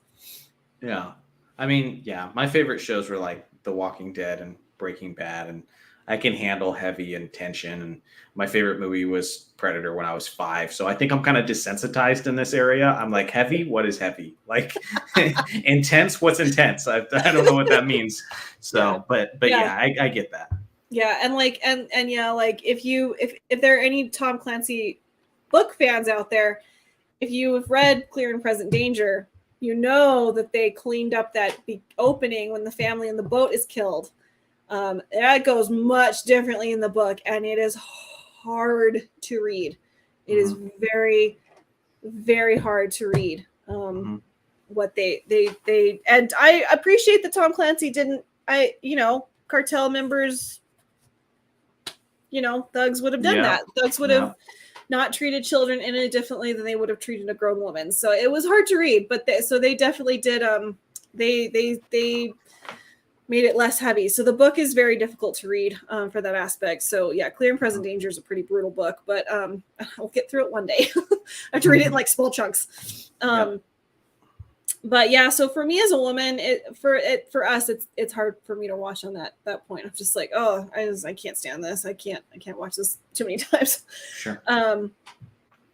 Yeah. I mean, my favorite shows were like The Walking Dead and Breaking Bad, and I can handle heavy and tension. And my favorite movie was Predator when I was 5. So I think I'm kind of desensitized in this area. I'm like, heavy? What is heavy? Like, intense? What's intense? I don't know what that means. So, but I get that. Yeah, and like and yeah, like if there are any Tom Clancy book fans out there, if you have read Clear and Present Danger, you know that they cleaned up that opening when the family in the boat is killed. That goes much differently in the book, and it is hard to read. It is very, very hard to read. What they and I appreciate that Tom Clancy didn't. Cartel members, thugs would have done that. Thugs would have not treated children any differently than they would have treated a grown woman. So it was hard to read, but they definitely did. They made it less heavy. So the book is very difficult to read for that aspect. So yeah, Clear and Present Danger is a pretty brutal book, but I'll get through it one day. I have to read it in like small chunks. But yeah, so for me as a woman, for us, it's hard for me to watch on that point. I'm just like, oh, I can't stand this. I can't watch this too many times. Sure.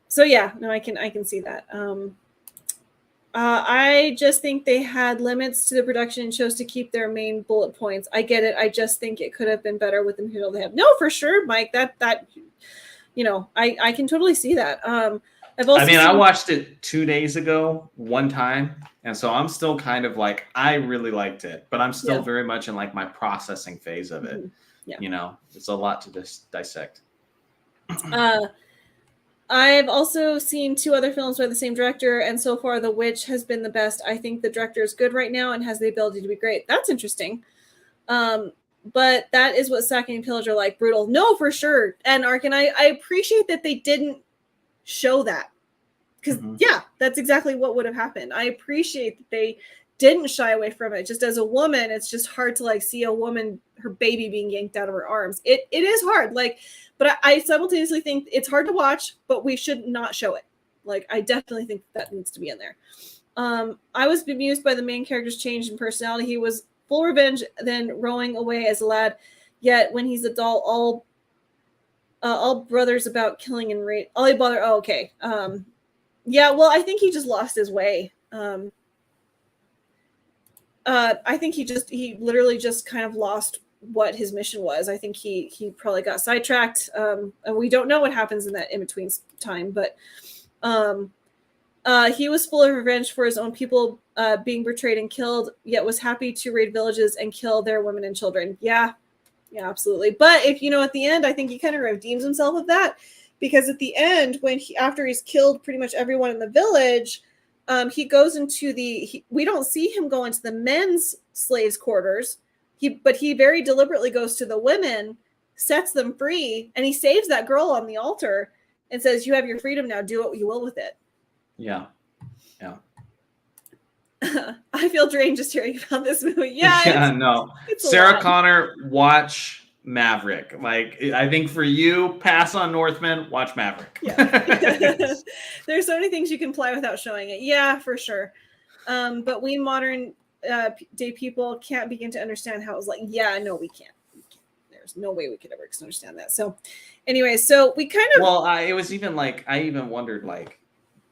So yeah, no, I can see that. I just think they had limits to the production and chose to keep their main bullet points. I get it. I just think it could have been better with the material they have. No, for sure, Mike. That I can totally see that. I watched it 2 days ago, one time, and so I'm still kind of like, I really liked it, but I'm still very much in like my processing phase of it. Yeah. It's a lot to dissect. I've also seen 2 other films by the same director, and so far The Witch has been the best. I think the director is good right now and has the ability to be great. That's interesting. But that is what Sacking and Pillage are like, brutal. No, for sure. And Ark, and I appreciate that they didn't show that. Because, that's exactly what would have happened. I appreciate that they didn't shy away from it. Just as a woman, it's just hard to like see a woman, her baby being yanked out of her arms. It is hard. Like, but I simultaneously think it's hard to watch, but we should not show it. Like, I definitely think that needs to be in there. I was bemused by the main character's change in personality. He was full revenge, then rowing away as a lad. Yet when he's adult, all brothers about killing and rape. All they bother. Oh, okay. Yeah. Well, I think he just lost his way. I think he literally just kind of lost what his mission was. I think he probably got sidetracked. And we don't know what happens in that in-between time, but he was full of revenge for his own people being betrayed and killed, yet was happy to raid villages and kill their women and children. Yeah, absolutely. But if at the end, I think he kind of redeems himself of that, because at the end, after he's killed pretty much everyone in the village, he goes into we don't see him go into the men's slaves' quarters. But he very deliberately goes to the women, sets them free, and he saves that girl on the altar and says, "You have your freedom now. Do what you will with it." Yeah. I feel drained just hearing about this movie. Yeah. No. Sarah Connor, watch Maverick. Like, I think for you, pass on Northman, watch Maverick. Yeah. There's so many things you can play without showing it. Yeah, for sure. But we modern day people can't begin to understand how it was like. Yeah, no, we can't. There's no way we could ever understand that. So anyway, so we kind of. Well, it was even like, I even wondered, like,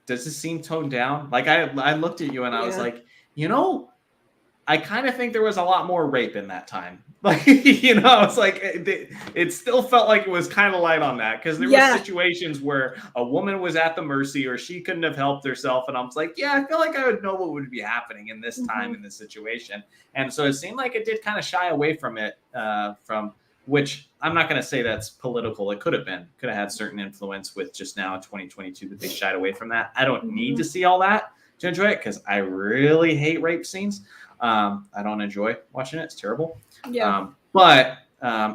does this seem toned down? Like, I looked at you and I was like, I kind of think there was a lot more rape in that time. Like, it's like it still felt like it was kind of light on that, because there were situations where a woman was at the mercy or she couldn't have helped herself. And I was like, I feel like I would know what would be happening in this time, in this situation. And so it seemed like it did kind of shy away from it, which I'm not going to say that's political. It could have had certain influence with just now in 2022 that they shied away from that. I don't need to see all that to enjoy it, because I really hate rape scenes. I don't enjoy watching it. It's terrible. Yeah. But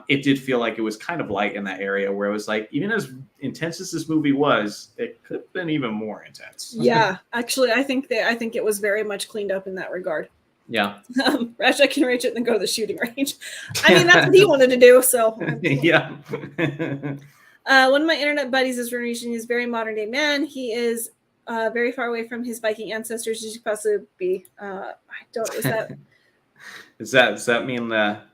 it did feel like it was kind of light in that area, where it was like, even as intense as this movie was, it could have been even more intense. Yeah, actually, I think it was very much cleaned up in that regard. Yeah. Ratchet can reach it and then go to the shooting range. I mean, that's what he wanted to do. So yeah. One of my internet buddies is Rhodesian. He's a very modern day man. He is very far away from his Viking ancestors as you could possibly be. Does that mean that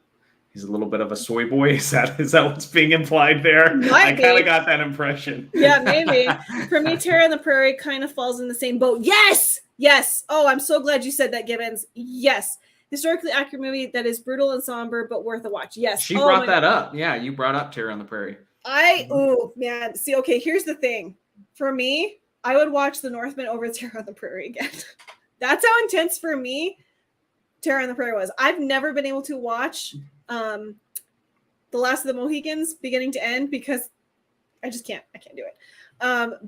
he's a little bit of a soy boy? Is that what's being implied there? I kind of got that impression. Yeah, maybe. For me, Terra and the Prairie kind of falls in the same boat. Yes. Oh, I'm so glad you said that, Gibbons. Yes. historically accurate movie that is brutal and somber but worth a watch. Yes. She brought that up. Yeah, you brought up Terror on the Prairie. Oh man. See, okay, here's the thing. For me, I would watch The Northman over Terror on the Prairie again. That's how intense for me Terror on the Prairie was. I've never been able to watch The Last of the Mohicans beginning to end because I just can't. I can't do it.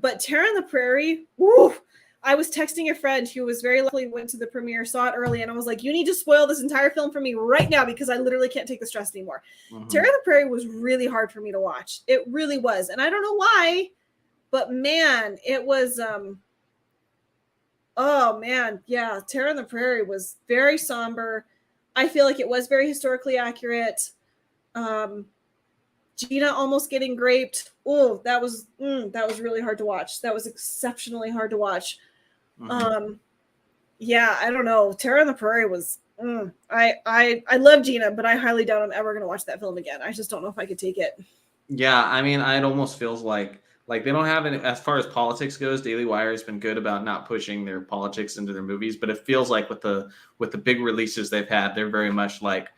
But Terror on the Prairie, woo, I was texting a friend who was very luckily went to the premiere, saw it early, and I was like, you need to spoil this entire film for me right now because I literally can't take the stress anymore. Terror on the Prairie was really hard for me to watch. It really was. And I don't know why, but man, it was oh man, yeah, Terror on the Prairie was very somber. I feel like it was very historically accurate. Gina almost getting graped. Oh, that was really hard to watch. That was exceptionally hard to watch. Yeah, I don't know. Terror on the Prairie was. I love Gina, but I highly doubt I'm ever going to watch that film again. I just don't know if I could take it. Yeah, I mean, it almost feels like they don't have any, as far as politics goes. Daily Wire has been good about not pushing their politics into their movies, but it feels like with the big releases they've had, they're very much like,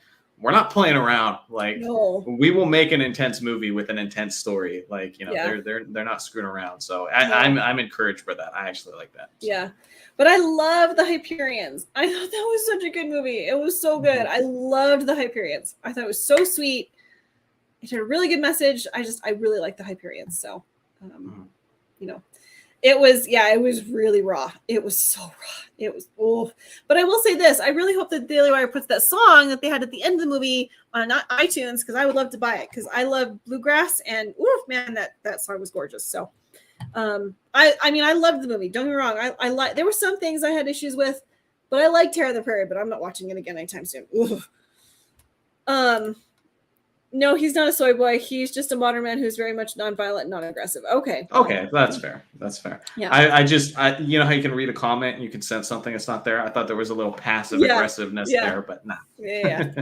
we're not playing around. Like, No. we will make an intense movie with an intense story. Like, you know, Yeah. they're not screwing around. So I'm encouraged by that. I actually like that. Yeah. But I love the Hyperions. I thought that was such a good movie. It was so good. I loved the Hyperions. I thought it was so sweet. It had a really good message. I really like the Hyperions. So, you know, it was really raw. It was so raw. It was, but I will say this. I really hope that Daily Wire puts that song that they had at the end of the movie on iTunes, because I would love to buy it, because I love bluegrass, and man, that song was gorgeous. So, I mean, I loved the movie. Don't get me wrong. I like, there were some things I had issues with, but I like Terror of the Prairie, but I'm not watching it again anytime soon. No, he's not a soy boy. He's just a modern man who's very much nonviolent and non-aggressive. Okay. That's fair. That's fair. Yeah. I just you know how you can read a comment and you can sense something that's not there? I thought there was a little passive aggressiveness there, but nah. Yeah.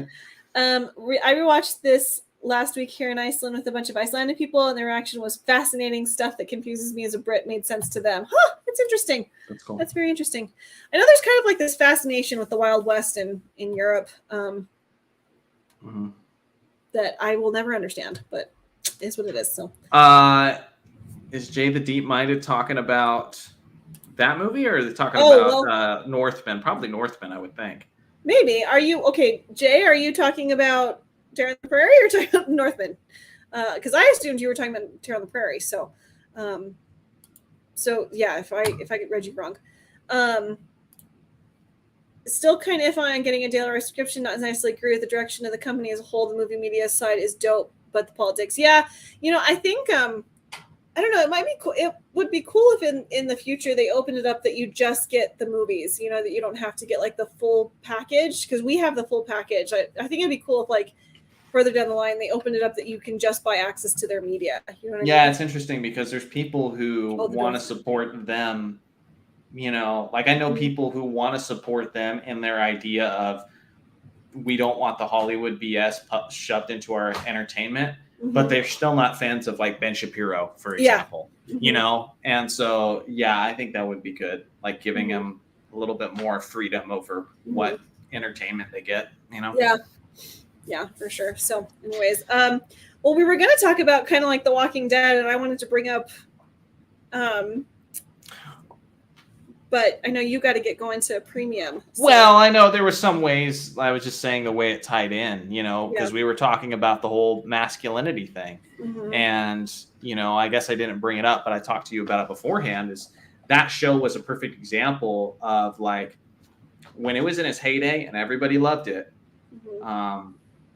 I rewatched this last week here in Iceland with a bunch of Icelandic people, and their reaction was fascinating. Stuff that confuses me as a Brit made sense to them. It's interesting. That's cool. That's very interesting. I know there's kind of like this fascination with the Wild West in Europe. That I will never understand, but it's what it is. So, is Jay the Deep Minded talking about that movie, or are they talking about Northman? Probably Northman, I would think. Maybe. Are you okay, Jay? Are you talking about Terror on the Prairie or talking about Northman? Because I assumed you were talking about Terror on the Prairie. So, yeah, if I read you wrong. Still kind of iffy on getting a daily subscription. Not necessarily agree with the direction of the company as a whole. The movie media side is dope, but the politics, yeah. You know, I think I don't know. It might be cool. It would be cool if in the future they opened it up that you just get the movies. You know, that you don't have to get like the full package, because we have the full package. I think it'd be cool if like further down the line they opened it up that you can just buy access to their media. You know what I mean? It's interesting because there's people who want to support them. You know, like I know people who want to support them in their idea of, we don't want the Hollywood BS shoved into our entertainment, but they're still not fans of like Ben Shapiro, for example, you know? And so, yeah, I think that would be good. Like giving them a little bit more freedom over what entertainment they get, you know? Yeah, for sure. So anyways, well, we were going to talk about kind of like The Walking Dead, and I wanted to bring up, but I know you got to get going to premium. So. Well, I know there were some ways. I was just saying the way it tied in, you know, because we were talking about the whole masculinity thing. And, you know, I guess I didn't bring it up, but I talked to you about it beforehand. Is that show was a perfect example of like when it was in its heyday and everybody loved it.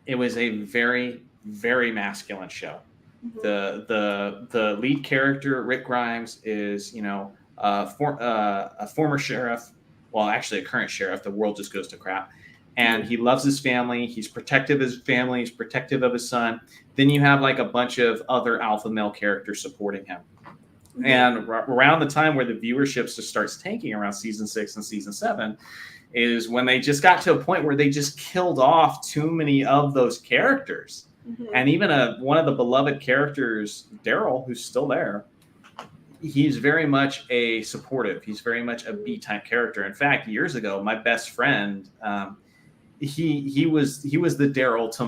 It was a very, very masculine show. The lead character, Rick Grimes, is, you know, a former sheriff, well, actually a current sheriff. The world just goes to crap. And he loves his family. He's protective of his family. He's protective of his son. Then you have like a bunch of other alpha male characters supporting him. And around the time where the viewership just starts tanking, around season 6 and season 7, is when they just got to a point where they just killed off too many of those characters. And even one of the beloved characters, Daryl, who's still there, he's very much a supportive. He's very much a B-type character. In fact, years ago, my best friend, he was the Daryl to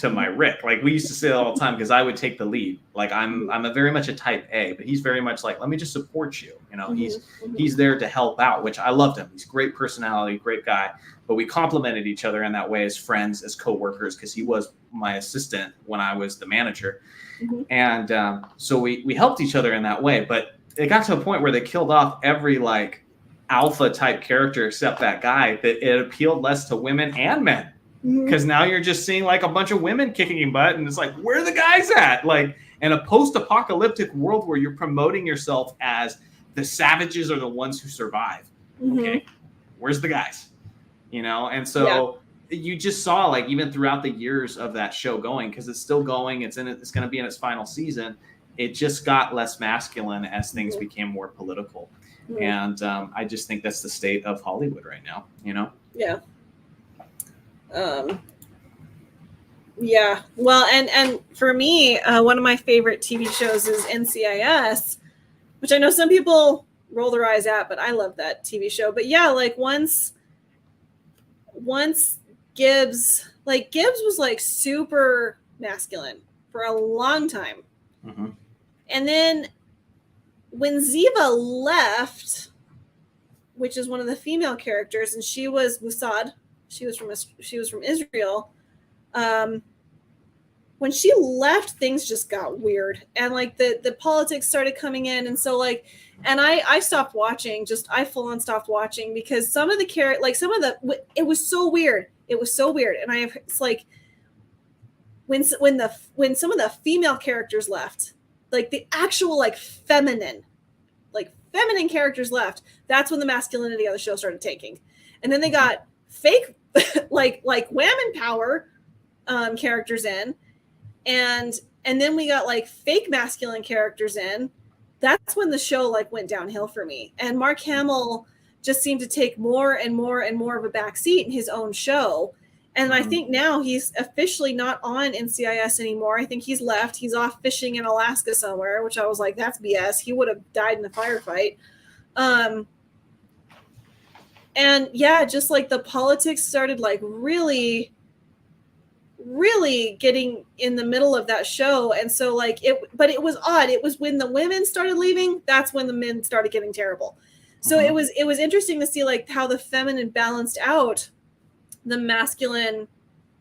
my Rick. Like, we used to say that all the time because I would take the lead. Like, I'm a very much a type A, but he's very much like, let me just support you. You know, he's there to help out, which I loved him. He's great personality, great guy. But we complimented each other in that way as friends, as coworkers, because he was my assistant when I was the manager. And so we helped each other in that way. But it got to a point where they killed off every like alpha type character except that guy, that it appealed less to women and men. Because now you're just seeing like a bunch of women kicking butt, and it's like, where are the guys at? Like, in a post-apocalyptic world where you're promoting yourself as the savages are the ones who survive. Okay, where's the guys? You know, and so you just saw, like, even throughout the years of that show going, because it's still going, it's going to be in its final season. It just got less masculine as things became more political, and I just think that's the state of Hollywood right now. You know? Yeah. Yeah. Well, and for me, one of my favorite TV shows is NCIS, which I know some people roll their eyes at, but I love that TV show. But yeah, like once Gibbs was like super masculine for a long time. And then when Ziva left, which is one of the female characters, and she was Mossad. She was from Israel. When she left, things just got weird, and like the politics started coming in, and so like, and I stopped watching. I full on stopped watching because some of the it was so weird. It was so weird, and it's like when some of the female characters left, like the actual like feminine characters left. That's when the masculinity of the show started taking, and then they got fake like women power characters in, and then we got like fake masculine characters in. That's when the show like went downhill for me, and Mark Hamill just seemed to take more and more and more of a backseat in his own show. And I think now he's officially not on NCIS anymore. I think he's left. He's off fishing in Alaska somewhere, which I was like, that's BS. He would have died in the firefight. And yeah, just like the politics started like really, really getting in the middle of that show. And so like but it was odd. It was when the women started leaving, that's when the men started getting terrible. So it was interesting to see like how the feminine balanced out the masculine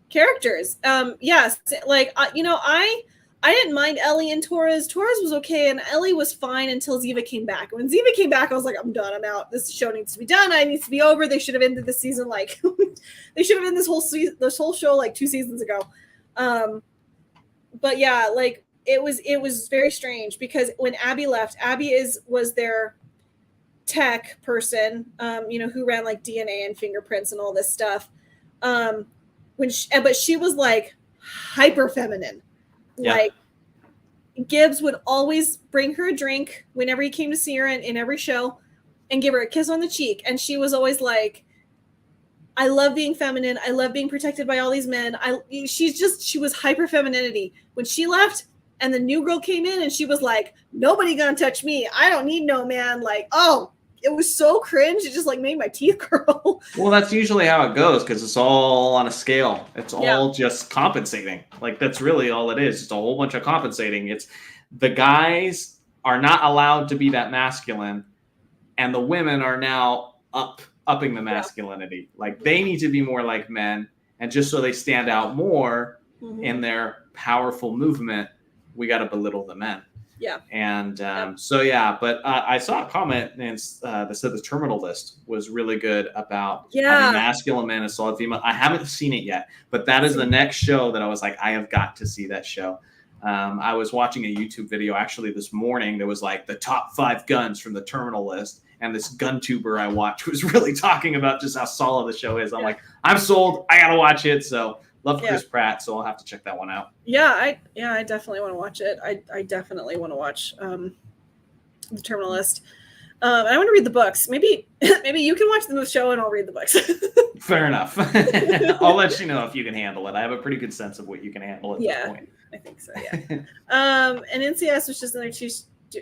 characters. Yes, like I didn't mind Ellie and Torres. Torres was okay, and Ellie was fine until Ziva came back. When Ziva came back, I was like, I'm done. I'm out. This show needs to be done. It needs to be over. They should have ended the season like they should have ended this whole show like 2 seasons ago. But yeah, like it was very strange because when Abby left, Abby was their tech person, who ran like DNA and fingerprints and all this stuff. But she was like hyper feminine. Yeah. Like Gibbs would always bring her a drink whenever he came to see her in every show and give her a kiss on the cheek. And she was always like, I love being feminine. I love being protected by all these men. She was hyper femininity. When she left and the new girl came in and she was like, nobody gonna touch me. I don't need no man. Like, oh, it was so cringe. It just like made my teeth curl. Well, that's usually how it goes because it's all on a scale. It's all just compensating. Like that's really all it is. It's a whole bunch of compensating. It's the guys are not allowed to be that masculine, and the women are now upping the masculinity. Like they need to be more like men, and just so they stand out more in their powerful movement, we got to belittle the men. Yeah. And but I saw a comment that said the Terminal List was really good about having masculine men and solid female. I haven't seen it yet, but that is the next show that I was like, I have got to see that show. I was watching a YouTube video actually this morning that was like the top 5 guns from the Terminal List. And this gun tuber I watched was really talking about just how solid the show is. I'm like, I'm sold. I got to watch it. So love Chris Pratt, so I'll have to check that one out. Yeah, I definitely want to watch it. I definitely want to watch the Terminal List. I want to read the books. Maybe you can watch the show and I'll read the books. Fair enough. I'll let you know if you can handle it. I have a pretty good sense of what you can handle at this point. I think so. Yeah. And NCIS was just another 2.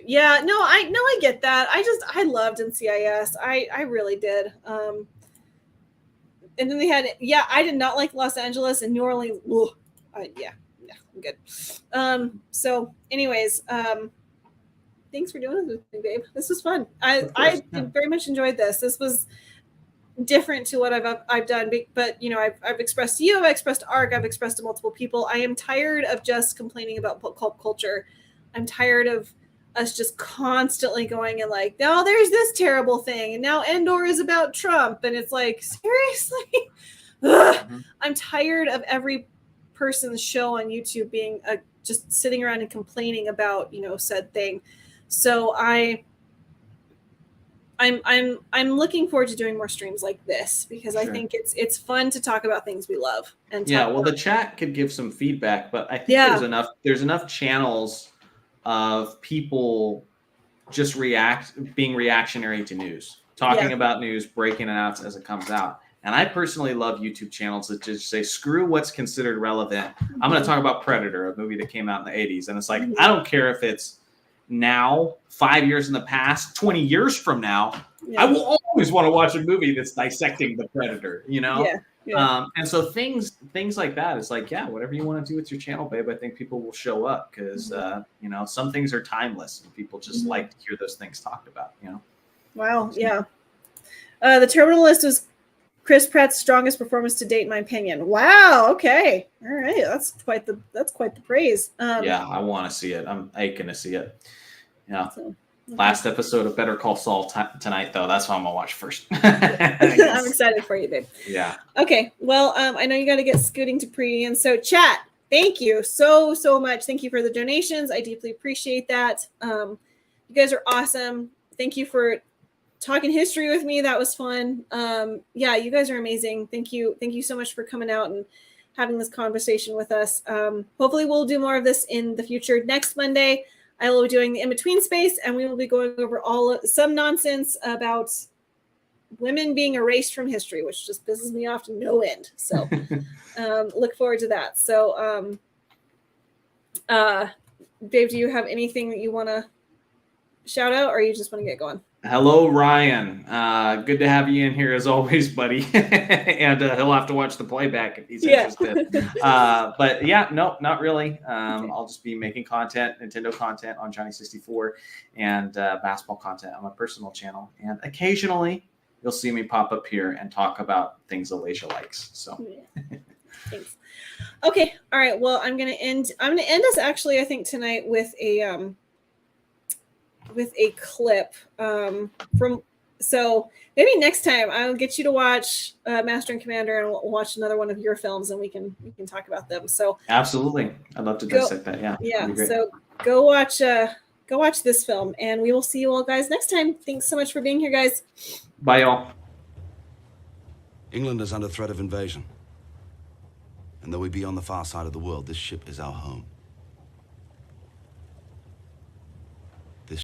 Yeah. No, I get that. I loved NCIS. I really did. then they had, I did not like Los Angeles and New Orleans. Yeah, I'm good. So anyways, thanks for doing this with me, babe. This was fun. I very much enjoyed this. This was different to what I've done, but I've expressed to you, I've expressed to Ark, I've expressed to multiple people. I am tired of just complaining about pop culture. I'm tired of us just constantly going and like, now there's this terrible thing, and now Endor is about Trump, and it's like, seriously. I'm tired of every person's show on YouTube being just sitting around and complaining about said thing. So I'm looking forward to doing more streams like this, because I think it's fun to talk about things we love. And the chat could give some feedback, but I think there's enough channels of people just being reactionary to news, talking about news, breaking it out as it comes out. And I personally love YouTube channels that just say, screw what's considered relevant. I'm going to talk about Predator, a movie that came out in the 80s. And it's like, I don't care if it's now, 5 years in the past, 20 years from now, I will always want to watch a movie that's dissecting the Predator, and so things like that is like, whatever you want to do with your channel, babe, I think people will show up, because some things are timeless and people just like to hear those things talked about. Wow. Yeah. The terminal list was Chris Pratt's strongest performance to date, in my opinion. Wow. Okay. All right. That's quite the praise. I want to see it. I'm aching to see it. Yeah. So, last episode of Better Call Saul tonight, though. That's what I'm gonna watch first. I'm excited for you, babe. Yeah. Okay. Well, I know you got to get scooting to pre, and so chat. Thank you so much. Thank you for the donations. I deeply appreciate that. You guys are awesome. Thank you for talking history with me. That was fun. You guys are amazing. Thank you so much for coming out and having this conversation with us. Hopefully we'll do more of this in the future. Next Monday, I will be doing the in-between space, and we will be going over some nonsense about women being erased from history, which just pisses me off to no end. So look forward to that. So Dave, do you have anything that you want to shout out, or you just want to get going? Hello, Ryan. Good to have you in here as always, buddy. And he'll have to watch the playback if he's interested. But no, not really. I'll just be making Nintendo content on Johnny 64, and basketball content on my personal channel. And occasionally, you'll see me pop up here and talk about things Alicia likes. So, thanks. Okay, all right. Well, I'm gonna end us actually, I think, tonight with a clip from, so maybe next time I'll get you to watch Master and Commander, and we'll watch another one of your films, and we can talk about them. So absolutely, I'd love to dissect that. So go watch this film, and we will see you all guys next time. Thanks so much for being here, guys. Bye, y'all. England is under threat of invasion, and though we be on the far side of the world, this ship is our home.